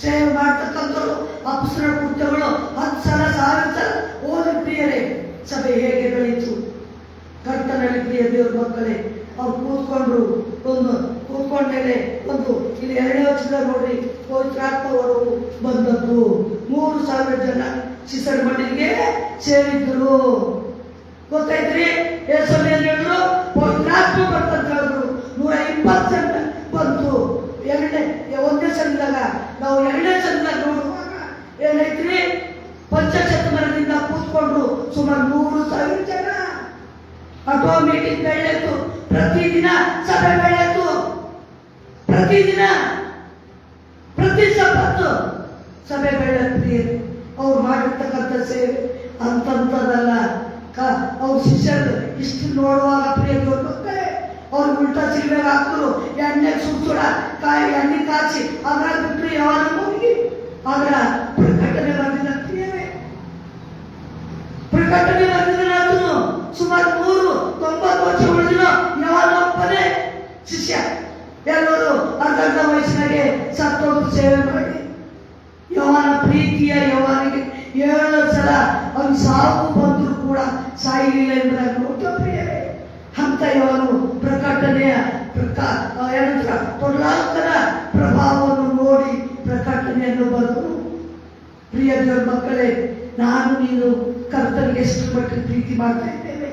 ಸೇವೆ ಮಾಡ್ತಕ್ಕಂಥವ್ರು ಅಪೊಸ್ತಲರ ಕೃತ್ಯಗಳು 10 ಸಲ 1000 ಸಲ ಓದಿ ಪ್ರಿಯರೇ. ಸಭೆ ಹೇಗೆ ಬೆಳೀತು ಕರ್ತನಲ್ಲಿ. ಪ್ರಿಯ ದೇವ್ರ ಮಕ್ಕಳೇ, ಅವ್ರು ಕೂತ್ಕೊಂಡ್ರು. ಕೂತ್ಕೊಂಡ್ಮೇಲೆ ಇಲ್ಲಿ 2ನೇ ವರ್ಷದ ನೋಡ್ರಿ, ಪವಿತ್ರಾತ್ಮವರು ಬಂದದ್ದು. 3000 ಜನ ಶಿಷ್ಯರ ಮಂಡಳಿಗೆ ಸೇರಿದ್ರು. ಗೊತ್ತಾಯ್ತ್ರಿ? ಯೇಸುಸ್ವಾಮಿ ಏನ್ ಹೇಳಿದ್ರು? ಪವಿತ್ರಾತ್ಮ ಬರ್ತಂತ ಹೇಳಿದ್ರು. 120 ಜನ ಬಂತು. ಒಂದೇ ಸಲದಾಗ ನಾವು 2ನೇ ಸಲದಾಗ ನೋಡುವಾಗ ಏನೈತ್ರಿ, ಪಂಚಶತಮರದಿಂದ ಕೂತ್ಕೊಂಡ್ರು ಸುಮಾರು 3000 ಜನ. ಆಟೋಮೆಟಿಕ್ ಬೆಳೆಯಿತು. ಪ್ರತಿದಿನ ಸಭೆ ಬೆಳೆಯಿತು. ಪ್ರತಿದಿನ ಪ್ರತಿ ಸಪ್ಪತ್ತು ಸಭೆ ಬೆಳೆಯುತ್ತೀರಿ. ಅವ್ರು ಮಾಡಿರ್ತಕ್ಕಂಥ ಸೇವೆ ಅಂತಂತದಲ್ಲ. ಅವ್ರ ಶಿಷ್ಯರು ಇಷ್ಟು ನೋಡುವಾಗ ಪ್ರಿಯ ಮಕ್ಕಳೇ, ಅವ್ರು ಉಲ್ಟಾ ಸಿಲ್ವೆಗೆ ಹಾಕಿದ್ರು. ಎಣ್ಣೆ ಸುಡ ಎಣ್ಣೆ ಕಾಚಿ ಅದ್ರ ಬಿಟ್ಟರು ಯಾವಾಗ ಹೋಗಿ ಅದರ ಪ್ರಕಟಣೆ ಬಂದಿದ್ದ ಪ್ರಿಯವೇ. ಪ್ರಕಟಣೆ ಬಂದಿದ್ದ ಸುಮಾರು 190 ವರ್ಷ ಉಳಿದಿರೋ ಯಾವನೊಬ್ಬನೇ ಅರ್ಧ ವಯಸ್ಸಿನಾಗೆ ಸತ್ತೋದ್ರು ಸೇವೆ ಮಾಡಿ. ಯೋಹಾನ ಪ್ರೀತಿಯ ಯೋಹಾನಿಗೆ 7 ಸಲ ಅವನು ಸಾವು ಬಂದರೂ ಕೂಡ ಸಾಯಲಿಲ್ಲ ಎಂಬುದಾಗಿ ನೋಡ್ತಾ ಪ್ರಿಯರೇ. ಅಂತ ಯೋಹಾನು ಪ್ರಕಟಣೆಯ ಏನಂತ 14ರ ಪ್ರಭಾವವನ್ನು ನೋಡಿ ಪ್ರಕಟಣೆಯನ್ನು ಬರೆದರು. ಪ್ರಿಯ ದೇವರ ಮಕ್ಕಳೇ, ನಾನು ನೀನು ಕರ್ತನಿಗೆ ಎಷ್ಟು ಮಟ್ಟಿಗೆ ಪ್ರೀತಿ ಮಾಡ್ತಾ ಇದ್ದೇವೆ,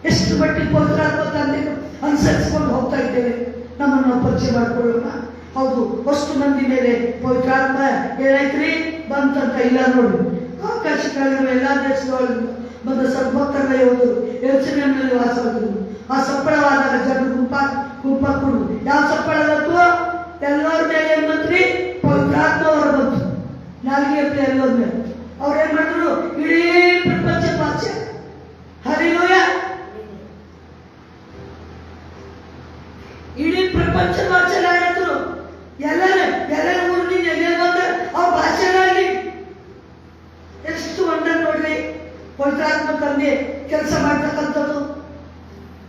ಎಷ್ಟು ಮಟ್ಟಿಗೆ ಪವಿತ್ರಾತ್ಮ ತಂದೆಯನ್ನು ಅನುಸರಿಸಿಕೊಂಡು ಹೋಗ್ತಾ ಇದ್ದೇವೆ. ನಮ್ಮನ್ನು ನಾವು ಪರಿಚಯ ಮಾಡಿಕೊಳ್ಳೋಣ. ಹೌದು, ಅಷ್ಟು ಮಂದಿ ಮೇಲೆ ಪವಿತ್ರಾತ್ಮ ಏನೈತ್ರಿ ಬಂತಂತ ಇಲ್ಲ ನೋಡಿ. ಆಕಾಶ ಕೆಳಗಿರುವ ಎಲ್ಲ ದೇಶದೊಳಗಿಂದ ಬಂದ ಸದ್ಭಕ್ತರನ್ನ ಯೋಧರು ಯೆರೂಸಲೇಮಿನಲ್ಲಿ ವಾಸವಾಗಿದ್ದರು. ಆ ಸಪ್ಪಳವಾದಾಗ ಜನರು ಗುಂಪ ಕೊಡು. ಯಾವ ಸಪ್ಪಳ ಬಂತು? ಎಲ್ಲರ ಮೇಲೆ ಏನ್ ಬಂತ್ರಿ? ಪವಿತ್ರಾತ್ಮ ಹೊರ ಬಂತು. ನಾಲ್ಗೆ ಇರ್ತದೆ ಎಲ್ಲರ ಮೇಲೆ. ಅವ್ರೇನ್ ಮಾಡಿದ್ರು? ಇಡೀ ಪ್ರಪಂಚ ಭಾಷೆ ಹರಿಲೋಯ, ಇಡೀ ಪ್ರಪಂಚ ಭಾಷೆ ಹೇಳಿದ್ರು. ಎಲ್ಲರ ಊರಿನಿಂದ ಎಲ್ಲೇ ಬಂದ ಅವ್ರ ಭಾಷೆಗಳಲ್ಲಿ ಎಷ್ಟು ಒಂದ ನೋಡ್ರಿ ಪವಿತ್ರಾತ್ಮ ತಂದೆ ಕೆಲಸ ಮಾಡ್ತಕ್ಕಂಥದ್ದು.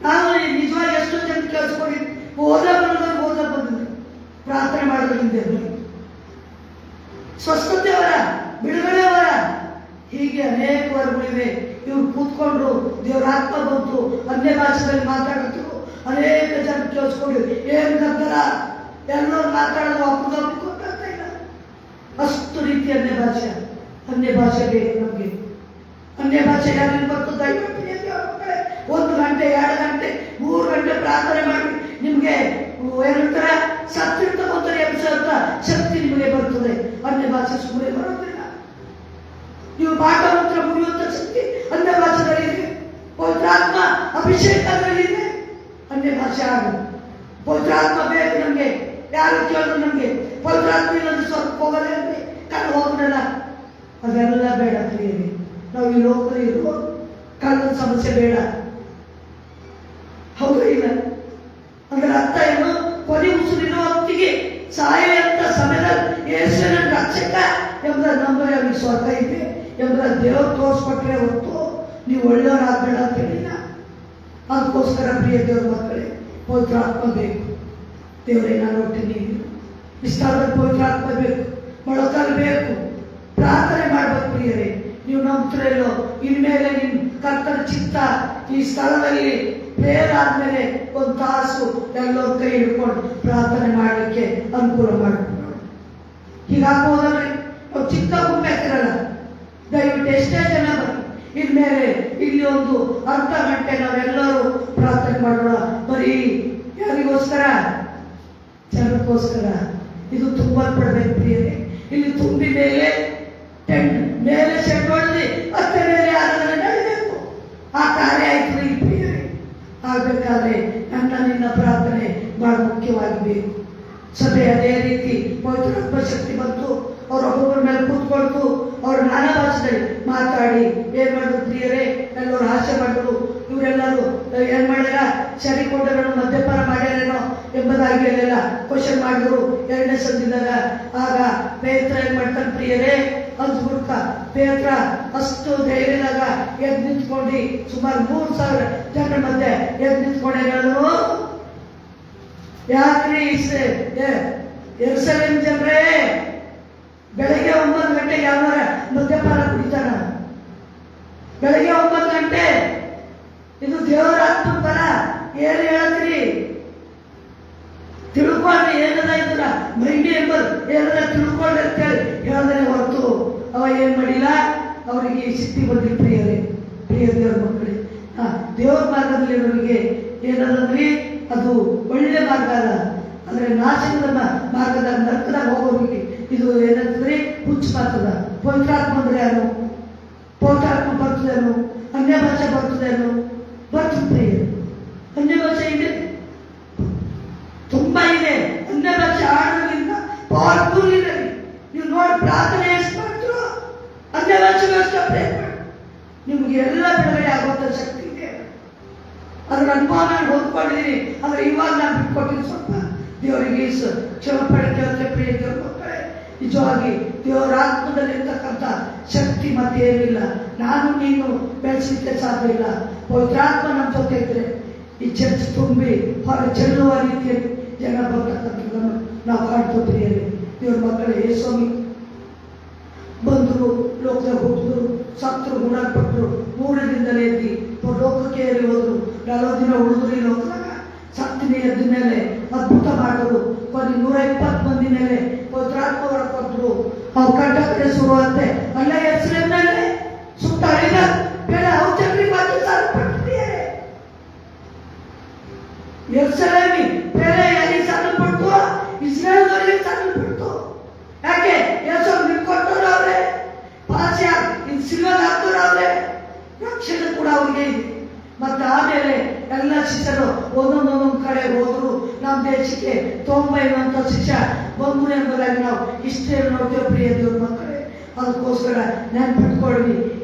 ನಾವು ನಿಜವಾಗಿ ಎಷ್ಟೋ ಜನ ಕೇಳಿಸ್ಕೊಂಡು ಓದ ಬಂದಿದ್ವಿ, ಪ್ರಾರ್ಥನೆ ಮಾಡೋದ್ರಿಂದ ಸ್ವಸ್ಥತೆಯವರ, ಬಿಡುಗಡೆಯವರ, ಹೀಗೆ ಅನೇಕ ವರ್ಗಗಳಿವೆ. ಇವ್ರು ಕೂತ್ಕೊಂಡು ದೇವರ ಆತ್ಮ ಬಂತು, ಅನ್ಯ ಭಾಷೆಯಲ್ಲಿ ಮಾತಾಡಿದ್ರು. ಅನೇಕ ಜನ ಕೇಳಿಸ್ಕೊಂಡು ಏನು ಗದ್ದಲ, ಎಲ್ಲರೂ ಮಾತಾಡೋದು ಅಪ್ಪದಪ್ಪ ಗೊತ್ತಾಗ್ತಾ ಇಲ್ಲ. ಅಷ್ಟು ರೀತಿ ಅನ್ಯ ಭಾಷೆ ಬೇಕು ನಮಗೆ. ಅನ್ಯ ಭಾಷೆ ಯಾರಿಗೆ ಬರ್ತದೆ? 1 ಗಂಟೆ 2 ಗಂಟೆ 3 ಗಂಟೆ ಪ್ರಾರ್ಥನೆ ಮಾಡಿ ನಿಮ್ಗೆ ಏನಂತಾರ ಸತ್ತಿರ್ತಕ್ಕಂಥ ಎಬ್ಸಂತ ಶಕ್ತಿ ನಿಮಗೆ ಬರ್ತದೆ. ಅನ್ಯ ಭಾಷೆ ಸುಮ್ಮನೆ ಬರೋದಿಲ್ಲ. ನೀವು ಪಾಠಮಂತ್ರ ಮುಗಿಯುವಂತ ಶಕ್ತಿ ಅನ್ಯ ಭಾಷೆಗಳಿದೆ. ಪವಿತ್ರಾತ್ಮ ಅಭಿಷೇಕಗಳಿದೆ. ಅನ್ಯ ಭಾಷೆ ಆಗ ಪವಿತ್ರಾತ್ಮ ಬೇಕು ನಮ್ಗೆ. ಯಾರು ಕೇಳಿದ್ರು ನಮ್ಗೆ ಪವಿತ್ರಾತ್ಮ ಇಲ್ಲೊಂದು ಸ್ವಲ್ಪ ಹೋಗಲೇ ಅಂದ್ರೆ ಕಣ್ಣು ಹೋಗಲ್ಲ. ಅದೆಲ್ಲ ಬೇಡ ಪ್ರಿಯರೇ. ನಾವು ಈ ಲೋಕದಲ್ಲಿ ಇರುವ ಕಣ್ಣು ಸಮಸ್ಯೆ ಬೇಡ. ಹೌದು ಇಲ್ಲ ಅಂದ್ರೆ ಅರ್ಥ ಏನು? ಕೊನೆ ಉಸಿರಿನ ಹೊತ್ತಿಗೆ ಸಾಯುವಂತ ಸಮಯದಲ್ಲಿ ಯೇಸುವಿನ ರಕ್ಷಕ ಎಂಬ ನಂಬರ್ ವಿಶ್ವಾಸ ಇದೆ ಎಂಬ ದೇವರು ತೋರಿಸ್ಕೊಟ್ರೆ ಹೊತ್ತು ನೀವು ಒಳ್ಳೆಯವರಾಗಬೇಡ ಅಂತ ಹೇಳಿಲ್ಲ. ಅದಕ್ಕೋಸ್ಕರ ಪ್ರಿಯ ದೇವರ ಮಕ್ಕಳೇ, ಪವಿತ್ರಾತ್ಮ ಬೇಕು. ದೇವರೇ, ನಾನು ಒಟ್ಟಿನಿ ವಿಸ್ತಾರದಲ್ಲಿ ಪವಿತ್ರಾತ್ಮ ಬೇಕು, ಮೊಳಕಲ್ ಬೇಕು. ಪ್ರಾರ್ಥನೆ ಮಾಡ್ಬೇಕು ಪ್ರಿಯರೇ. ನೀವು ನಂಬ್ತಿರಲ್ಲೋ ಇನ್ಮೇಲೆ ನಿಮ್ ಕರ್ತನ ಚಿತ್ತ ಈ ಸ್ಥಳದಲ್ಲಿ ಪ್ರೇಯರ್ ಆದ್ಮೇಲೆ 1 ತಾಸು ಎಲ್ಲರ ಕೈ ಹಿಡ್ಕೊಂಡು ಪ್ರಾರ್ಥನೆ ಮಾಡಲಿಕ್ಕೆ ಅನುಕೂಲ ಮಾಡಿಕೊಂಡು ಹೀಗಾಗ್ಬೋದಲ್ರಿ. ನಾವು ಚಿಕ್ಕ ಗುಂಪೆ ಹಾಕಿರಲ್ಲ, ದಯವಿಟ್ಟು ಎಷ್ಟೇ ಜನ ಬನ್ನಿ. ಇನ್ಮೇಲೆ ಇಲ್ಲಿ ಒಂದು ಅರ್ಧ ಗಂಟೆ ನಾವೆಲ್ಲರೂ ಪ್ರಾರ್ಥನೆ ಮಾಡೋಣ. ಬರೀ ಯಾರಿಗೋಸ್ಕರ? ಜನಕ್ಕೋಸ್ಕರ. ಇದು ತುಂಬಲ್ಪಡ್ಬೇಕು ಪ್ರಿಯರೇ. ಇಲ್ಲಿ ತುಂಬಿ ಮೇಲೆ ಮೇಲೆ ಶೆಡ್ ಹೊಡೆದು ಮತ್ತೆ ಮೇಲೆ ಆರಾಧನೆ ನಡೀಬೇಕು. ಆ ಕಾರ್ಯ ಆಯ್ತು ಈ ಪ್ರಿಯರೇ. ಆಗ್ಬೇಕಾದ್ರೆ ನಿನ್ನ ಪ್ರಾರ್ಥನೆ ಬಹಳ ಮುಖ್ಯವಾಗಿ ಬೇಕು. ಸಭೆ ಅದೇ ರೀತಿ ಪವಿತ್ರಾತ್ಮ ಶಕ್ತಿ ಬಂತು. ಅವರೊಬ್ಬೊಬ್ಬರ ಮೇಲೆ ಕೂತ್ಕೊಳ್ತು. ಅವರು ನಾನಾ ಭಾಷೆಯಲ್ಲಿ ಮಾತಾಡಿ ಏನ್ ಮಾಡಿದ್ರು ಪ್ರಿಯರೇ? ಎಲ್ಲರೂ ಹಾಸ್ಯ ಮಾಡಿದ್ರು. ಇವರೆಲ್ಲರೂ ಏನ್ ಮಾಡ್ಯಾರ? ಸರಿ ಕೊಂಡಗಳನ್ನು ಮದ್ಯಪಾನ ಮಾಡ್ಯಾರೇನೋ ಎಂಬುದಾಗಿ ಅಲ್ಲೆಲ್ಲ ಕ್ವಶನ್ ಮಾಡಿದ್ರು. 2ನೇ ಸಂದಿದಾಗ ಆಗ ಪೇತ್ರ ಏನ್ ಮಾಡ್ತಾನೆ ಪ್ರಿಯರೇ? ಅಂದ್ಬಿಡ್ಕ ಪೇತ್ರ ಅಷ್ಟು ಧೈರ್ಯದಾಗ ಎದ್ದು ನಿಂತ್ಕೊಂಡು ಸುಮಾರು 3,000 ಜನರ ಮಧ್ಯೆ ಎದ್ದು ನಿಂತ್ಕೊಂಡೆ ಹೇಳೋದು, ಯಾಕ್ರಿ ಯೆರೂಸಲೇಮ್ ಜನರೇ, ಬೆಳಗ್ಗೆ 9 ಗಂಟೆಗೆ ಯಾವ ಮದ್ಯಪಾನ ಕುಡಿತಾನ? ಬೆಳಗ್ಗೆ 9 ಗಂಟೆ ಇದು ದೇವರ ಆತ್ಮ ತರ ಏನು ಹೇಳ್ತೀರಿ? ತಿಳ್ಕೊಂಡ್ರೆ ಏನದ ಇದ್ರ ಮೈಂಡಿ ಎಂಬುದು ಏನದ ತಿಳ್ಕೊಂಡ್ರೆ ಅಂತೇಳಿ ಹೇಳಿದ್ರೆ ಹೊರತು ಅವ ಏನ್ ಮಾಡಿಲ್ಲ. ಅವರಿಗೆ ಸಿಟ್ಟಿ ಬಂದಿಲ್ಲ ಪ್ರಿಯರೇ. ಪ್ರಿಯ ದೇವರ ಮಕ್ಕಳೇ, ದೇವರ ಮಾರ್ಗದಲ್ಲಿ ಅವರಿಗೆ ಏನದಂದ್ರಿ ಅದು ಒಳ್ಳೆ ಮಾರ್ಗ ಅಲ್ಲ. ಅಂದ್ರೆ ನಾಶದ ಮಾರ್ಗದಾಗ ನರಕದಾಗ ಹೋಗೋರಿಗೆ ಇದು ಏನಂತಂದ್ರೆ ಹುಚ್ಚು ಮಾತದ. ಪವಿತ್ರಾತ್ಮ ಅಂದ್ರೆ ಯಾರು? ಪವಿತ್ರಾತ್ಮ ಬರ್ತದೇನು? ಅನ್ಯ ಭಾಷೆ ಬರ್ತದೇನು? ಬರ್ತದೆ. ಅನ್ಯ ಭಾಷೆ ಇದೆ, ತುಂಬಾ ಇದೆ. ಅನ್ಯ ಭಾಷೆ ಆಡೋದ್ರಿಂದ ಪವರ್ಫುಲ್ ಇದೆ. ನೀವು ನೋಡಿ ಪ್ರಾರ್ಥನೆ ಎಷ್ಟು ಮಾಡ್ತೀರೋ ಅನ್ಯ ಭಾಷೆಗೋಸ್ಕರ ಪ್ರೇ ಮಾಡಿ, ನಿಮ್ಗೆ ಎಲ್ಲ ಬಿಡುಗಡೆ ಆಗುವಂತ ಶಕ್ತಿ ಇದೆ. ಅದ್ರ ಅನುಭವ ನಾನು ಹೊಂದ್ಕೊಂಡಿದ್ದೀನಿ. ಆದ್ರೆ ಇವಾಗ ನಾನು ಬಿಟ್ಕೊಟ್ಟಿದ್ದೀನಿ ಸ್ವಲ್ಪ. ದೇವರಿಗೆ ಕ್ಷಮೆ ಪಡೆದ ಪ್ರಿಯ ದೇವರ ಮಕ್ಕಳೇ, ನಿಜವಾಗಿ ದೇವರ ಆತ್ಮದಲ್ಲಿ ಇರ್ತಕ್ಕಂಥ ಶಕ್ತಿ ಮತ್ತೆ ಏನಿಲ್ಲ. ನಾನು ನೀನು ಬೆಳೆಸಲಿಕ್ಕೆ ಸಾಧ್ಯ ಇಲ್ಲ. ಪವಿತ್ರಾತ್ಮ ನಮ್ಮ ಜೊತೆ ಇದ್ರೆ ಈ ಚರ್ಚ್ ತುಂಬಿ ಹೊರ ಚೆಲ್ಲುವ ರೀತಿಯಲ್ಲಿ ಜನ ಬರ್ತಕ್ಕಂಥದ್ದನ್ನು ನಾವು ಕಾಣ್ತೇವೆ ಪ್ರಿಯರೇ. ದೇವ್ರ ಮಕ್ಕಳೇ, ಯೇಸ್ವಾಮಿ ಬಂದರು, ಲೋಕದಾಗ ಹುಟ್ಟಿದ್ರು, ಸತ್ತರು, ಗುಣಪಟ್ಟರು, ಮೂರರಿಂದಲೇ ಎದ್ದಿ ಲೋಕಕ್ಕೆ ಏರಿ ಹೋದ್ರು. 40 ದಿನ ಉಳಿದ್ರು ಈ ಲೋಕದಾಗ. ಸತ್ತಿನ ಎದ್ದ ಮೇಲೆ ಅದ್ಭುತ ಮಾಡಿದ್ರು. ಕೊನೆ 120 ಮಂದಿ ಮೇಲೆ ಪವಿತ್ರಾತ್ಮ ಹೊರಕೊಟ್ರು. ಅವ್ರು ಕಂಡಕ್ಕೆ ಶುರುವಂತೆ ಅಲ್ಲ ಹೆಸರಿನಲ್ಲಿ ಸುತ್ತ ಹರಿದ ಬೇಡ ಔಷಧಿ ಮಾತ್ರ ಸಾಲ್ಪಟ್ಟಿದ್ದಾರೆ. ಯೆರೂಸಲೇಮಿ ಬೇರೆ ಯಾರಿಗೆ ಸಾಲ್ಪಡ್ತು? ಇಸ್ರಾಯೇಲ್ಗಳಿಗೆ ಸಾಲ್ಪಡ್ತು. ಯಾಕೆ? ಯೇಸು ನಿಂತ್ಕೊಟ್ಟವ್ರು ಅವ್ರೆ, ಪಾಸ್ಯ ಸಿಲ್ವರ್ ಹಾಕ್ತವ್ರು ಅವ್ರೆ, ರಕ್ಷಣೆ ಕೂಡ ಅವ್ರಿಗೆ ಇದೆ. ಮತ್ತೆ ಆಮೇಲೆ ಎಲ್ಲ ಶಿಷ್ಯರು ಒಂದೊಂದೊಂದೊಂದು ಕಡೆ ಹೋದ್ರು. ನಮ್ಮ ದೇಶಕ್ಕೆ 90 ಶಿಷ್ಯ ಬಂದು ಎಂಬುದಾಗಿ ನಾವು ಇಷ್ಟೇ ನೋಡ್ತೇವೆ ಪ್ರಿಯ ದೇವ್ರ ಮಕ್ಕಳೇ. ಅದಕ್ಕೋಸ್ಕರ ನೆನ್ಪಿಟ್ಕೊಳ್ಳಿ,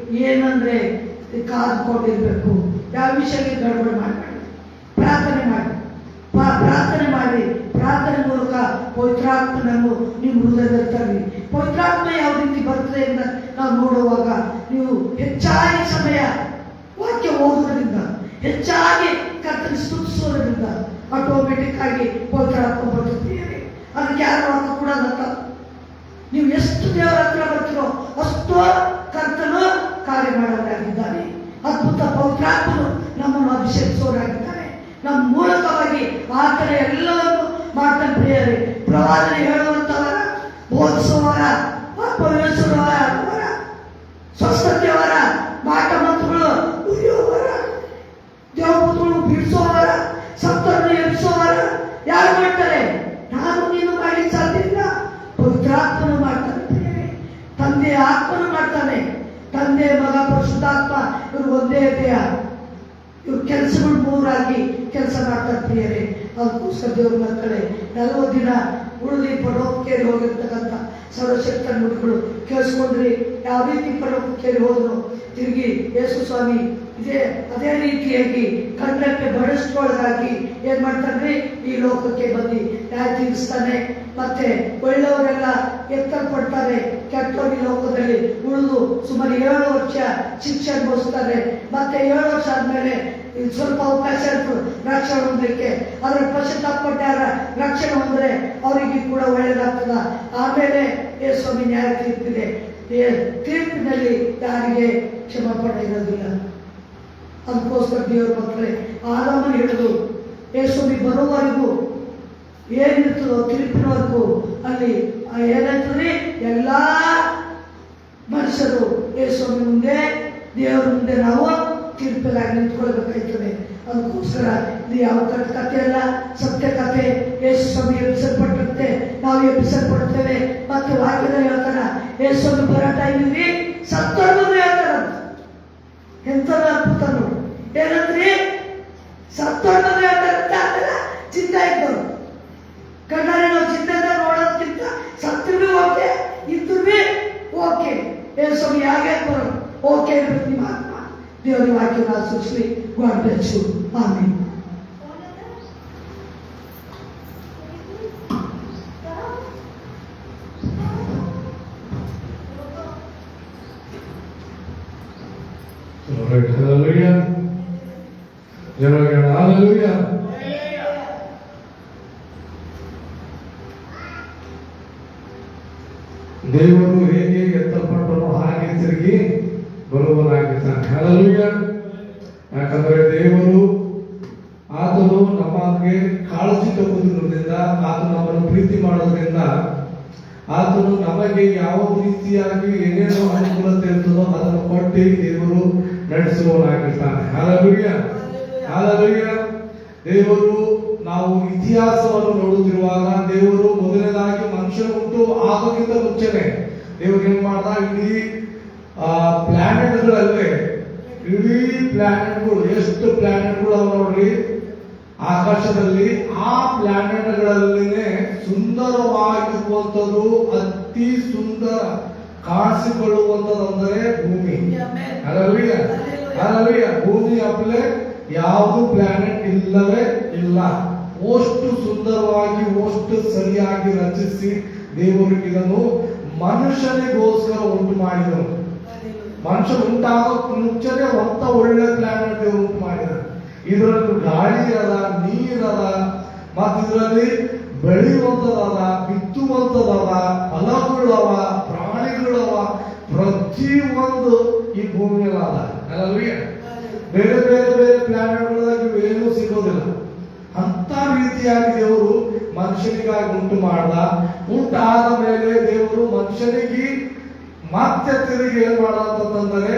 ಏನಂದ್ರೆ ಕಾದ್ಕೊಂಡಿರ್ಬೇಕು. ಯಾವ ವಿಷಯಕ್ಕೆ ಗಡಬಡ ಮಾಡಬೇಡಿ. ಪ್ರಾರ್ಥನೆ ಮಾಡಿ, ಪ್ರಾರ್ಥನೆ ಮಾಡಿ. ಪ್ರಾರ್ಥನೆ ಮೂಲಕ ಪವಿತ್ರಾತ್ಮನನ್ನು ನಿಮ್ಮ ಹೃದಯದಲ್ಲಿ ತರಲಿ. ಪವಿತ್ರಾತ್ಮ ಯಾವ ರೀತಿ ಬರ್ತದೆ ಅಂತ ನಾವು ನೋಡುವಾಗ, ನೀವು ಹೆಚ್ಚಾಗಿ ಸಮಯ ವಾಕ್ಯ ಓದುವುದರಿಂದ, ಹೆಚ್ಚಾಗಿ ಕರ್ತನ ಸ್ತುತಿಸುವುದರಿಂದ ಆಟೋಮೆಟಿಕ್ ಆಗಿ ಪವಿತ್ರಾತ್ಮ ಬರುತ್ತೀರಿ. ಅದಕ್ಕೆ ಯಾರು ಅರ್ಥ ಕೂಡ ನೀವು ಎಷ್ಟು ದೇವರ ಹತ್ರ ಬರ್ತೀರೋ ಅಷ್ಟು ಕರ್ತನು ಕಾರ್ಯ ಮಾಡೋರಾಗಿದ್ದಾನೆ. ಅದ್ಭುತ ಪವಿತ್ರಾತ್ಮನು ನಮ್ಮನ್ನು ಅಭಿಷೇಕಿಸುವವರಾಗಿದ್ದಾನೆ. ನಮ್ಮ ಮೂಲಕವಾಗಿ ಆತನ ಎಲ್ಲವನ್ನು ಮಾಡ್ತಾನೆ ಪ್ರಿಯರೇ. ಪ್ರವಾದನೆ ಹೇಳುವಂತವರ, ಬೋಧಿಸುವವರ, ಆತ್ಮವಿಶ್ವಾಸವರ, ಸ್ವಸ್ಥತೆಯವರ, ಮಾಟ ಮಾತುಗಳು ಉರಿಯುವವರ, ದೇವಪುತ್ರಗಳು ಬಿಡಿಸುವವರ, ಸತ್ತರನ್ನು ಎಬ್ಬಿಸುವವರ ಯಾರು ಮಾಡ್ತಾರೆ? ನಾನು ನೀನು ಮಾಡಿ ಸಾಧ್ಯ ಇಲ್ಲ. ಪವಿತ್ರಾತ್ಮನು ಮಾಡ್ತಾನೆ ಪ್ರಿಯರೇ. ತಂದೆ ಆತ್ಮನು ಮಾಡ್ತಾನೆ. ತಂದೆ, ಮಗ, ಪರಿಶುದ್ಧಾತ್ಮ ಇವರು ಒಂದೇ ದೇಹ. ಇವ್ರು ಕೆಲಸಗಳು ಮೂರಾಗಿ ಕೆಲಸ ಮಾಡ್ತಾರೆ ಪ್ರಿಯರೇ. ಅದಕ್ಕೋಸ್ಕರ ದೇವ್ರ ಮಕ್ಕಳೇ, 40 ದಿನ ಉಳಿದು ಪರಲೋಕಕ್ಕೆ ಹೋಗಿರ್ತಕ್ಕಂಥ ಸರ್ವಶಕ್ತ ನುಡಿಗಳು ಕೇಳಿಸ್ಕೊಂಡ್ರಿ. ಯಾವ ರೀತಿ ಪರಲೋಕಕ್ಕೆ ಹೋದ್ರು. ತಿರುಗಿ ಯೇಸು ಸ್ವಾಮಿ ಅದೇ ರೀತಿಯಾಗಿ ಕಣ್ಣಕ್ಕೆ ಬಡಿಸ್ಕೊಳಗಾಗಿ ಏನ್ ಮಾಡ್ತಾನೆ? ಈ ಲೋಕಕ್ಕೆ ಬಂದು ನ್ಯಾಯ ತೀರಿಸ್ತಾನೆ. ಮತ್ತೆ ಒಳ್ಳೆಯವರೆಲ್ಲ ಎತ್ತಲ್ಪಡ್ತಾರೆ, ಕೆಟ್ಟೋಗಿ ಲೋಕದಲ್ಲಿ ಉಳಿದು ಸುಮಾರು 7 ವರ್ಷ ಶಿಕ್ಷೆ ಅನುಭವಿಸ್ತಾರೆ. ಮತ್ತೆ 7 ವರ್ಷ ಆದ್ಮೇಲೆ ಸ್ವಲ್ಪ ಅವಕಾಶ ಇರ್ತದೆ ರಕ್ಷಣೆ ಹೊಂದಲಿಕ್ಕೆ. ಅದ್ರ ಪಶ್ಚಾತ್ತಾಪಟ್ಟ ರಕ್ಷಣೆ ಹೊಂದ್ರೆ ಅವರಿಗೆ ಕೂಡ ಒಳ್ಳೆಯದಾಗ್ತದ. ಆಮೇಲೆ ಸ್ವಾಮಿ ನ್ಯಾಯ ತೀರ್ಪಿದೆ. ತೀರ್ಪಿನಲ್ಲಿ ಯಾರಿಗೆ ಕ್ಷಮಾಪಣೆ ಇರೋದಿಲ್ಲ. ಅದಕ್ಕೋಸ್ಕರ ದೇವರ ಮಕ್ಕಳೇ, ಆದಾಮನ ಹಿಡಿದು ಯೇಸುವಿ ಬರುವವರೆಗೂ ಏನಿರ್ತದೋ ತೀರ್ಪಿನವರೆಗೂ ಅಲ್ಲಿ ಏನಾಯ್ತದ್ರಿ? ಎಲ್ಲ ಮನುಷ್ಯರು ಯೇಸುವಿನ ಮುಂದೆ, ದೇವರ ಮುಂದೆ ನಾವು ತೀರ್ಪಿಗಾಗಿ ನಿಂತ್ಕೊಳ್ಬೇಕಾಯ್ತದೆ. ಅದಕ್ಕೋಸ್ಕರ ಇದು ಯಾವ ಕಥೆ ಅಲ್ಲ, ಸತ್ಯ ಕಥೆ. ಯೇಸು ಸ್ವಾಮಿ ಎಬ್ಬಿಸಲ್ಪಟ್ಟಿರುತ್ತೆ, ನಾವು ಎಬ್ಬಿಸಲ್ಪಡ್ತೇವೆ. ಮತ್ತೆ ವಾಕ್ಯದಲ್ಲಿ ಹೇಳ್ತಾರ, ಯೇಸುವನ್ನು ಬರಾಟ ಇದ್ದೀವಿ, ಸತ್ತೋರ್ಗು ಹೇಳ್ತಾರಂತ. ಎಂಥದ ಅದ್ಭುತ ನೋಡಿ. ಏನಂದ್ರಿ? ಸತ್ತೋರ್ಗು ಹೇಳ್ತಾರಂತ. ಅದೆಲ್ಲ ಚಿಂತ ಇದ್ದವ್ರು ಕಣ್ಣಾರೆ ನಾವು ಚಿಂತೆಯಿಂದ ನೋಡೋದಕ್ಕಿಂತ ಸತ್ರು ಓಕೆ, ಇದ್ರು ಓಕೆ. ಯೇಸುಸ್ವಾಮಿ ಯಾಕೆ ಬರೋದು ಓಕೆ ಇರ್ಬೇಕು ನಿಮ್ಮ ಆತ್ಮ. ದೇವರ ವಾಕ್ಯನ ಸೃಷ್ಟಿ God bless you. Amen. Hallelujah. Hallelujah. ದೇವರು ಹೇಗೆ ಎತ್ತಲ್ಪಟ್ಟನು ಹಾಗೆ ತಿರುಗಿ ಬರುವನಾಗಿದ್ದಾನೆ. Hallelujah. ಯಾಕಂದ್ರೆ ದೇವರು ಆತನು ನಮಗೆ ಕಾಳಜಿ ತಗೊಳ್ಳೋದ್ರಿಂದ, ಆತನು ನಮ್ಮನ್ನು ಪ್ರೀತಿ ಮಾಡೋದ್ರಿಂದ, ಆತನು ನಮಗೆ ಯಾವ ರೀತಿಯಾಗಿ ಏನೇನು ಅನುಕೂಲತೆ ಇರ್ತದೋ ಅದನ್ನು ಕೊಟ್ಟು ದೇವರು ನಡೆಸುವವನಾಗಿರ್ತಾನೆ. Hallelujah. Hallelujah. ದೇವರು ನಾವು ಇತಿಹಾಸವನ್ನು ನೋಡುತ್ತಿರುವಾಗ, ದೇವರು ಮೊದಲನೇದಾಗಿ ಮನುಷ್ಯನ ಹುಟ್ಟು ಆಗೋಕ್ಕಿಂತ ಮುಂಚೆನೆ ದೇವರು ಏನ್ ಮಾಡ್ದ? ಇಡೀ ಪ್ಲಾನೆಟ್ಗಳಲ್ಲೇ, ಇಡೀ ಪ್ಲಾನೆಟ್ಗಳು, ಎಷ್ಟು ಪ್ಲಾನೆಟ್ಗಳು ಅವ ನೋಡ್ರಿ ಆಕಾಶದಲ್ಲಿ. ಆ ಪ್ಲಾನೆಟ್ಗಳಲ್ಲಿನೇ ಸುಂದರವಾಗಿರುವಂಥದ್ದು, ಅತಿ ಸುಂದರ ಕಾಣಿಸಿಕೊಳ್ಳುವಂಥದ್ದು ಅಂದರೆ ಭೂಮಿ. Hallelujah. Hallelujah. ಭೂಮಿ ಅಪ್ಲೆ ಯಾವುದು ಪ್ಲಾನೆಟ್ ಇಲ್ಲವೇ ಇಲ್ಲ. ಅಷ್ಟು ಸುಂದರವಾಗಿ, ಅಷ್ಟು ಸರಿಯಾಗಿ ರಚಿಸಿ ದೇವರು ಇದನ್ನು ಮನುಷ್ಯನಿಗೋಸ್ಕರ ಉಂಟು ಮಾಡಿದನು. ಮನುಷ್ಯ ಉಂಟಾಗೋಕ್ ಮುಂಚೆನೆ ಹೊತ್ತ ಒಳ್ಳೆ ಪ್ಲಾನೆಟ್ ದೇವರು ಉಂಟು ಮಾಡಿದ. ಇದರಲ್ಲಿ ಗಾಳಿ ಅದ, ನೀರದ, ಮತ್ತು ಇದರಲ್ಲಿ ಬೆಳೆಯುವಂಥದವ, ಬಿತ್ತುವಂಥದವ, ಫಲಗಳವ, ಪ್ರಾಣಿಗಳವ, ಪ್ರತಿಯೊಂದು ಈ ಭೂಮಿಯಲ್ಲಿ ಅದ. ಅಲ್ಲವೇ ಬೇರೆ ಬೇರೆ ಬೇರೆ ಪ್ಲಾನೆಟ್ಗಳಾಗಿ ಏನೂ ಸಿಗೋದಿಲ್ಲ. ಅಂತ ರೀತಿಯಾಗಿ ದೇವರು ಮನುಷ್ಯನಿಗಾಗಿ ಉಂಟು ಮಾಡ್ದ. ಉಂಟಾದ ಮೇಲೆ ದೇವರು ಮನುಷ್ಯನಿಗೆ ಮತ್ತೆ ತಿರುಗಿ ಏನ್ ಮಾಡಂತಂದರೆ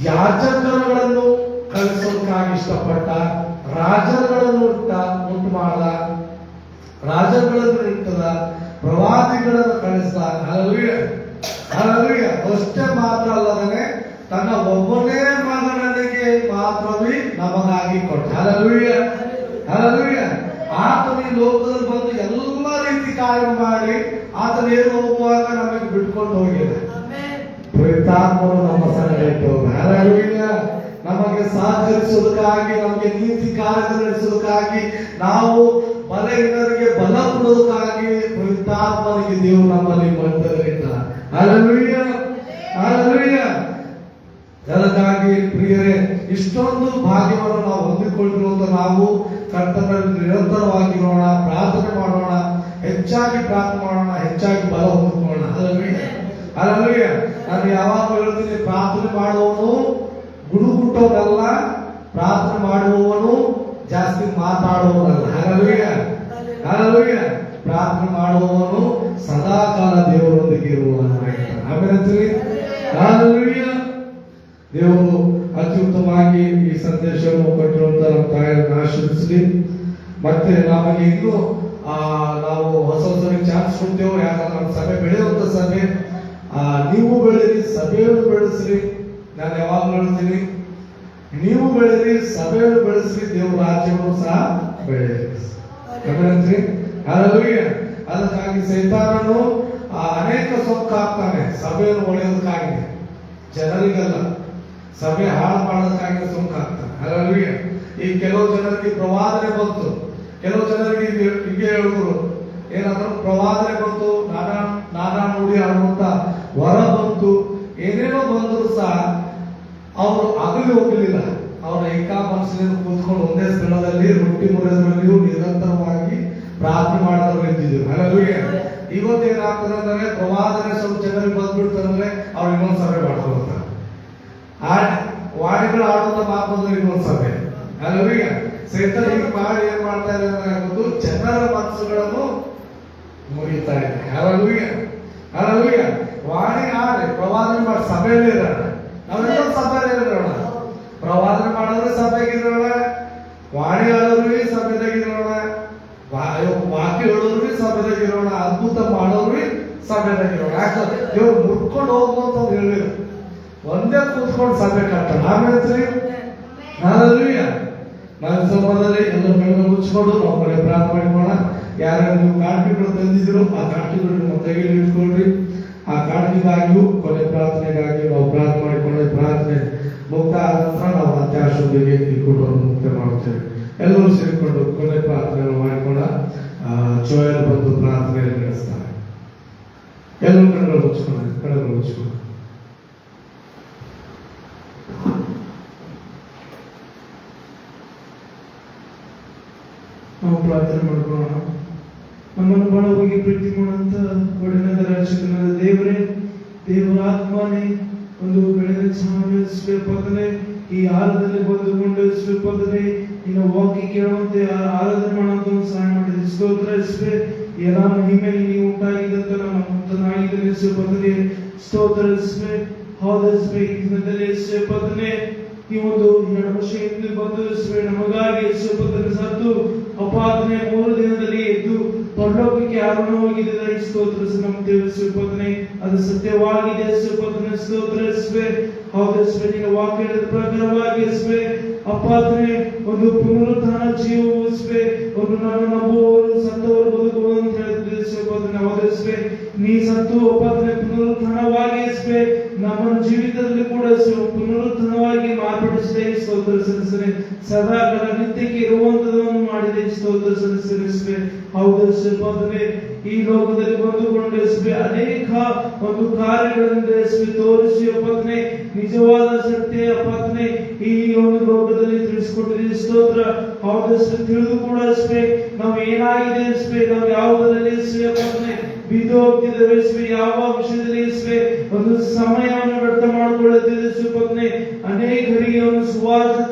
ಯಾಜಕರುಗಳನ್ನು ಕಳಿಸೋದಕ್ಕಾಗಿ ಇಷ್ಟಪಟ್ಟ. ರಾಜರುಗಳನ್ನು ಉಂಟು ಮಾಡ್ದ, ರಾಜರುಗಳನ್ನು ಇಟ್ಟದ, ಪ್ರವಾದಿಗಳನ್ನು ಕಳಿಸ್ದ. ಹಲ್ಲೆಲೂಯಾ. ಅಷ್ಟೇ ಮಾತ್ರ ಅಲ್ಲದೇ ತನ್ನ ಒಬ್ಬನೇ ಮಗನಿಗೆ ಮಾತ್ರವೇ ನಮಗಾಗಿ ಕೊಟ್ಟ. ಹಲ್ಲೆಲೂಯಾ. ಆತನ ಈ ಲೋಕದಲ್ಲಿ ಬಂದು ಎಲ್ಲ ರೀತಿ ಕಾರ್ಯ ಮಾಡಿ ಆತನ ಏನು ಹೋಗುವಾಗ ನಮಗೆ ಬಿಟ್ಕೊಂಡು ಹೋಗಿದೆ. ಪವಿತ್ರಾತ್ಮನು ನಮ್ಮ ಸಂಗಡ ಇಟ್ಟವರು. ಹಲ್ಲೆಲೂಯಾ. ನಮಗೆ ಸಹಕರಿಸುವುದಕ್ಕಾಗಿ, ನಮಗೆ ನೀತಿ ಕಾರ್ಯ ನಡೆಸುವುದಕ್ಕಾಗಿ, ನಾವು ಬಲಹೀನರಿಗೆ ಬಲ ಕೊಡುವುದಕ್ಕಾಗಿ ಪವಿತ್ರಾತ್ಮನಿಗೆ ದೇವರು ನಮ್ಮಲ್ಲಿ ಬಂದಿದ್ದಾರೆ. ಹಲ್ಲೆಲೂಯಾ. ಅದಕ್ಕಾಗಿ ಪ್ರಿಯರೇ, ಇಷ್ಟೊಂದು ಭಾಗ್ಯವನ್ನು ನಾವು ಹೊಂದಿಕೊಂಡಿರುವಂತ ನಾವು ಕರ್ತನಲ್ಲಿ ನಿರಂತರವಾಗಿರೋಣ, ಪ್ರಾರ್ಥನೆ ಮಾಡೋಣ, ಹೆಚ್ಚಾಗಿ ಪ್ರಾರ್ಥನೆ ಮಾಡೋಣ, ಹೆಚ್ಚಾಗಿ ಬಲ ಹೊಂದಿಕೊಳ್ಳೋಣ. ಹಲ್ಲೆಲೂಯಾ. ನಾನು ಯಾವಾಗ ಹೇಳ್ತೀನಿ, ಪ್ರಾರ್ಥನೆ ಮಾಡುವವನು ಗುಡುಗುಟ್ಟೋನಲ್ಲ, ಪ್ರಾರ್ಥನೆ ಮಾಡುವವನು ಜಾಸ್ತಿ ಮಾತಾಡುವವನಲ್ಲ. ಹಲ್ಲೆಲೂಯಾ. ಪ್ರಾರ್ಥನೆ ಮಾಡುವವನು ಸದಾಕಾಲ ದೇವರೊಂದಿಗೆ ಇರುವವನು. ಆಮೇಲೆ ಹಲ್ಲೆಲೂಯಾ. ದೇವರು ಅತ್ಯುತ್ತಮವಾಗಿ ಈ ಸಂದೇಶವನ್ನು ಕೊಟ್ಟಿರುವಂತ ನಮ್ಮ ತಾಯಿಯನ್ನು ಆಶೀರ್ವದಿಸಲಿ. ಮತ್ತೆ ನಮಗೆ ಇನ್ನೂ ನಾವು ಹೊಸ ಚಾನ್ಸ್ ಕೊಡ್ತೇವೆ. ಯಾಕಂದ್ರೆ ನಮ್ಮ ಸಭೆ ಬೆಳೆಯುವಂತ ಸಭೆ, ನೀವು ಬೆಳೀರಿ, ಸಭೆಯನ್ನು ಬೆಳೆಸ್ರಿ. ನಾನು ಯಾವಾಗ ಹೇಳ್ತೀನಿ, ನೀವು ಬೆಳೀರಿ, ಸಭೆಯನ್ನು ಬೆಳೆಸ್ರಿ, ದೇವರ ರಾಜ್ಯವನ್ನು ಸಹ ಬೆಳೆಯಿರಿ. ಗಮನಿಸ್ರಿ. ಹಲ್ಲೆಲೂಯಾ. ಅದಕ್ಕಾಗಿ ಸೈತಾನನು ಅನೇಕ ಸೊಕ್ಕ ಹಾಕ್ತಾನೆ ಸಭೆಯನ್ನು ಒಳ್ಳೆಯೋದಕ್ಕಾಗಿ, ಜನರಿಗಲ್ಲ, ಸಭೆ ಹಾಳು ಮಾಡೋದಕ್ಕಾಗಿ ಸೊಕ್ಕ ಹಾಕ್ತಾನೆ. ಹಲ್ಲೆಲೂಯಾ. ಈ ಕೆಲವು ಜನರಿಗೆ ಪ್ರವಾದನೆ ಬಂತು, ಕೆಲವು ಜನರಿಗೆ ಹೀಗೆ ಹೇಳಿದ್ರು, ಏನಾದ್ರು ಪ್ರವಾದನೆ ಬಂತು, ನಾನಾ ನುಡಿ ಆಡುವಂತ ವರ ಬಂತು, ಏನೇನೋ ಬಂದ್ರು ಸಹ ಅವರು ಅಗಲಿ ಹೋಗಲಿಲ್ಲ. ಅವರ ಏಕಾ ಮನಸ್ಸಿನಿಂದ ಕೂತ್ಕೊಂಡು ಒಂದೇ ಸ್ಥಳದಲ್ಲಿ ರೊಟ್ಟಿ ಮುರಿಯೋದ್ರಲ್ಲಿಯೂ ನಿರಂತರವಾಗಿ ಪ್ರಾರ್ಥನೆ ಮಾಡೋದ್ರಲ್ಲಿ ಇದ್ದಿದ್ರು. ಹಲ್ಲೆಲೂಯಾ. ಇವತ್ತೇನಾಗ್ತದೆ ಅಂದ್ರೆ, ಪ್ರವಾದನೆ ಸ್ವಲ್ಪ ಜನರಿಗೆ ಬಂದ್ಬಿಡ್ತಂದ್ರೆ ಅವ್ರು ಇನ್ನೊಂದು ಸಭೆ ಮಾಡ್ಕೊಳ್ತಾರೆ. ವಾಣಿಗಳು ಆಡುವಂತ ಮಾತಂದ್ರೆ ಇನ್ನೊಂದು ಸಭೆ. ಹಲ್ಲೆಲೂಯಾ. ಸೈತಾನ ಹೀಗೆ ಮಾಡಿ ಏನ್ ಮಾಡ್ತಾ ಇದೆ ಅಂದ್ರೆ, ಜನರ ಮನಸ್ಸುಗಳನ್ನು ಮುರಿತಾ ಇದೆ. ಹಲ್ಲೆಲೂಯಾ. ವಾಣಿ ಆಡಿ ಪ್ರವಾದನೆ ಮಾಡಿ ಸಭೆಯಲ್ಲಿ ಇರೋಣ. ನಾವೆಲ್ಲ ಸಭೆಯಲ್ಲಿ ಇರೋಣ. ಪ್ರವಾದನೆ ಮಾಡೋದ್ರೆ ಸಭೆಗಿರೋಣ, ವಾಣಿ ಆಡೋರು ಸಭೆದಾಗಿರೋಣ, ವಾಕ್ಯ ಹೇಳೋರು ಸಭೆದಾಗಿರೋಣ, ಅದ್ಭುತ ಮಾಡೋರು ಸಭೆದಾಗಿರೋಣ. ಯಾಕಂದ್ರೆ ದೇವ್ರು ಮುಟ್ಕೊಂಡು ಹೋಗುವಂತ ಹೇಳಿದ್ರು, ಒಂದೇ ಕೂತ್ಕೊಂಡು ಸಭೆ ಕಟ್ಟ. ಆಮೇಲೆ ಹಲ್ಲೆಲೂಯಾ. ನಾವು ಸಂಬಂಧದಲ್ಲಿ ಎಲ್ಲ ಕಣ್ಣು ಮುಚ್ಚಿಕೊಂಡು ನಾವು ಮನೆ ಪ್ರಾರ್ಥನೆ ಮಾಡೋಣ. ಯಾರ್ಯಾರು ನೀವು ಕಾಣಿಕೆಗಳು ತಂದಿದ್ರು ಆ ಕಾಣಿಕೆಗಳು ನಿಮ್ಮ ಕೈಯಲ್ಲಿ ಇಟ್ಕೊಳ್ರಿ. ಆ ಕಾಣಿಕೆಗಾಗಿಯೂ ಕೊನೆ ಪ್ರಾರ್ಥನೆಗಾಗಿ ನಾವು ಪ್ರಾರ್ಥನೆ ಮಾಡಿಕೊಂಡ್ರೆ, ಪ್ರಾರ್ಥನೆ ಮುಕ್ತ ಆದ ನಂತರ ನಾವು ಅತ್ಯಾಶೋದಿಗೆ ಈ ಕೂಟವನ್ನು ಮುಕ್ತ ಮಾಡುತ್ತೇವೆ. ಎಲ್ಲರೂ ಸೇರಿಕೊಂಡು ಕೊನೆ ಪ್ರಾರ್ಥನೆ ಮಾಡಿಕೊಂಡ ಚೋಯಲ್ ಬಂದು ಪ್ರಾರ್ಥನೆಯಲ್ಲಿ ನಡೆಸ್ತಾರೆ. ಎಲ್ಲರೂ ಕಣ್ಣುಗಳು ಮುಚ್ಚಿಕೊಂಡು ನಾವು ಪ್ರಾರ್ಥನೆ ಮಾಡ್ಕೊಳ್ಳೋಣ. ನಮ್ಮನ್ನು ಬಹಳ ಹೋಗಿ ಪ್ರೀತಿ ಮಾಡುವಂತ ಒಡೆಯನಾದ ರಕ್ಷಕನಾದ ದೇವರೇ, ದೇವರ ಆತ್ಮನೇ, ಒಂದು ಬೆಳೆದ ಚಾಮನೆ ಈ ಆಲದಲ್ಲಿ ಬಂದುಕೊಂಡು ಸ್ವಲ್ಪದರೆ ಇನ್ನು ವಾಕಿ ಕೇಳುವಂತೆ ಆರಾಧನೆ ಮಾಡುವಂತ ಸಹಾಯ ಮಾಡಿದೆ. ಸ್ತೋತ್ರ ಎಲ್ಲ ಮಹಿಮೆ ನೀವು ಉಂಟಾಗಿದ್ದಂತ ನಮ್ಮ ಮುಕ್ತನಾಗಿದ್ದಲ್ಲಿ ಸ್ವಲ್ಪದರೆ ಸ್ತೋತ್ರ ಹೌದಸ್ಬೆ. ಈ ದಿನದಲ್ಲಿ ಸ್ವಲ್ಪದನೆ ಈ ಒಂದು 2 ವರ್ಷ ಹಿಂದೆ ಬಂದು ನಮಗಾಗಿ ಸ್ವಲ್ಪದಲ್ಲಿ ಸತ್ತು ಅಪಾದನೆ 3 ದಿನದಲ್ಲಿ ಎದ್ದು ಪರಲೋಕಕ್ಕೆ ಆರೋಹಣವಾಗಿದ್ದ ಈ ಸ್ತೋತ್ರ ನಮ್ಮ ದೇವರ ಸ್ವಲ್ಪದನೆ ಅದು ಸತ್ಯವಾಗಿದೆ. ಸ್ವಲ್ಪದನೆ ಸ್ತೋತ್ರ ಹೌದಸ್ಬೆ. ನಿನ್ನ ವಾಕ್ಯದ ಪ್ರಕಾರವಾಗಿ ಅಪಾದನೆ ಒಂದು ಪುನರುತ್ಥಾನ ಜೀವಸ್ಬೆ, ಒಂದು ನಾನು ನಂಬುವವರು ಸತ್ತವರು ಬದುಕುವುದು ಅಂತ ಹೇಳ್ತಿದ್ದೆ. ಸ್ವಲ್ಪದನೆ ಹೌದಸ್ಬೆ. ನೀ ಸತ್ತು ಅಪಾದನೆ ಪುನರುತ್ಥಾನವಾಗಿ ನಮ್ಮನ್ನು ಜೀವಿತದಲ್ಲಿ ಕೂಡ ಪುನರುತ್ಥಾನವಾಗಿ ಮಾರ್ಪಡಿಸಿದೆ. ಸ್ತೋತ್ರ ಸಲ್ಲಿಸಿದೆ. ಸದಾ ಕಾಲ ನಿತ್ಯಕ್ಕೆ ಇರುವಂತದನ್ನು ಮಾಡಿದೆ. ಸ್ತೋತ್ರ ಸಲ್ಲಿಸಿದೆ. ಹೌದು ಸ್ವಲ್ಪದನೆ ಈ ಲೋಕದಲ್ಲಿ ಬಂದುಕೊಂಡು ಅನೇಕ ಒಂದು ಕಾರ್ಯಗಳಿಂದ ತೋರಿಸಿ ಅಪಾದನೆ ನಿಜವಾದ ಸತ್ಯ ಅಪಾದನೆ ಈ ಈ ಒಂದು ಲೋಕದಲ್ಲಿ ತಿಳಿಸ್ಕೊಟ್ಟಿದ್ದೀವಿ. ಸ್ತೋತ್ರ. ಹೌದಷ್ಟೇ ತಿಳಿದು ಕೂಡ ಅಷ್ಟೇ ನಾವು ಏನಾಗಿದೆ ಅಷ್ಟೇ, ನಾವು ಯಾವುದರಲ್ಲಿ ಅಷ್ಟೇ ಬಿದ್ದು ಹೋಗ್ತಿದ್ದೇವೆ ಅಷ್ಟೇ, ಯಾವ ವಿಷಯದಲ್ಲಿ ಅಷ್ಟೇ ಒಂದು ಸಮಯವನ್ನು ವ್ಯರ್ಥ ಮಾಡಿಕೊಳ್ಳುತ್ತಿದ್ದೇವೆ ಅನೇಕರಿಗೆ ಒಂದು ಸುವಾರ್ತೆ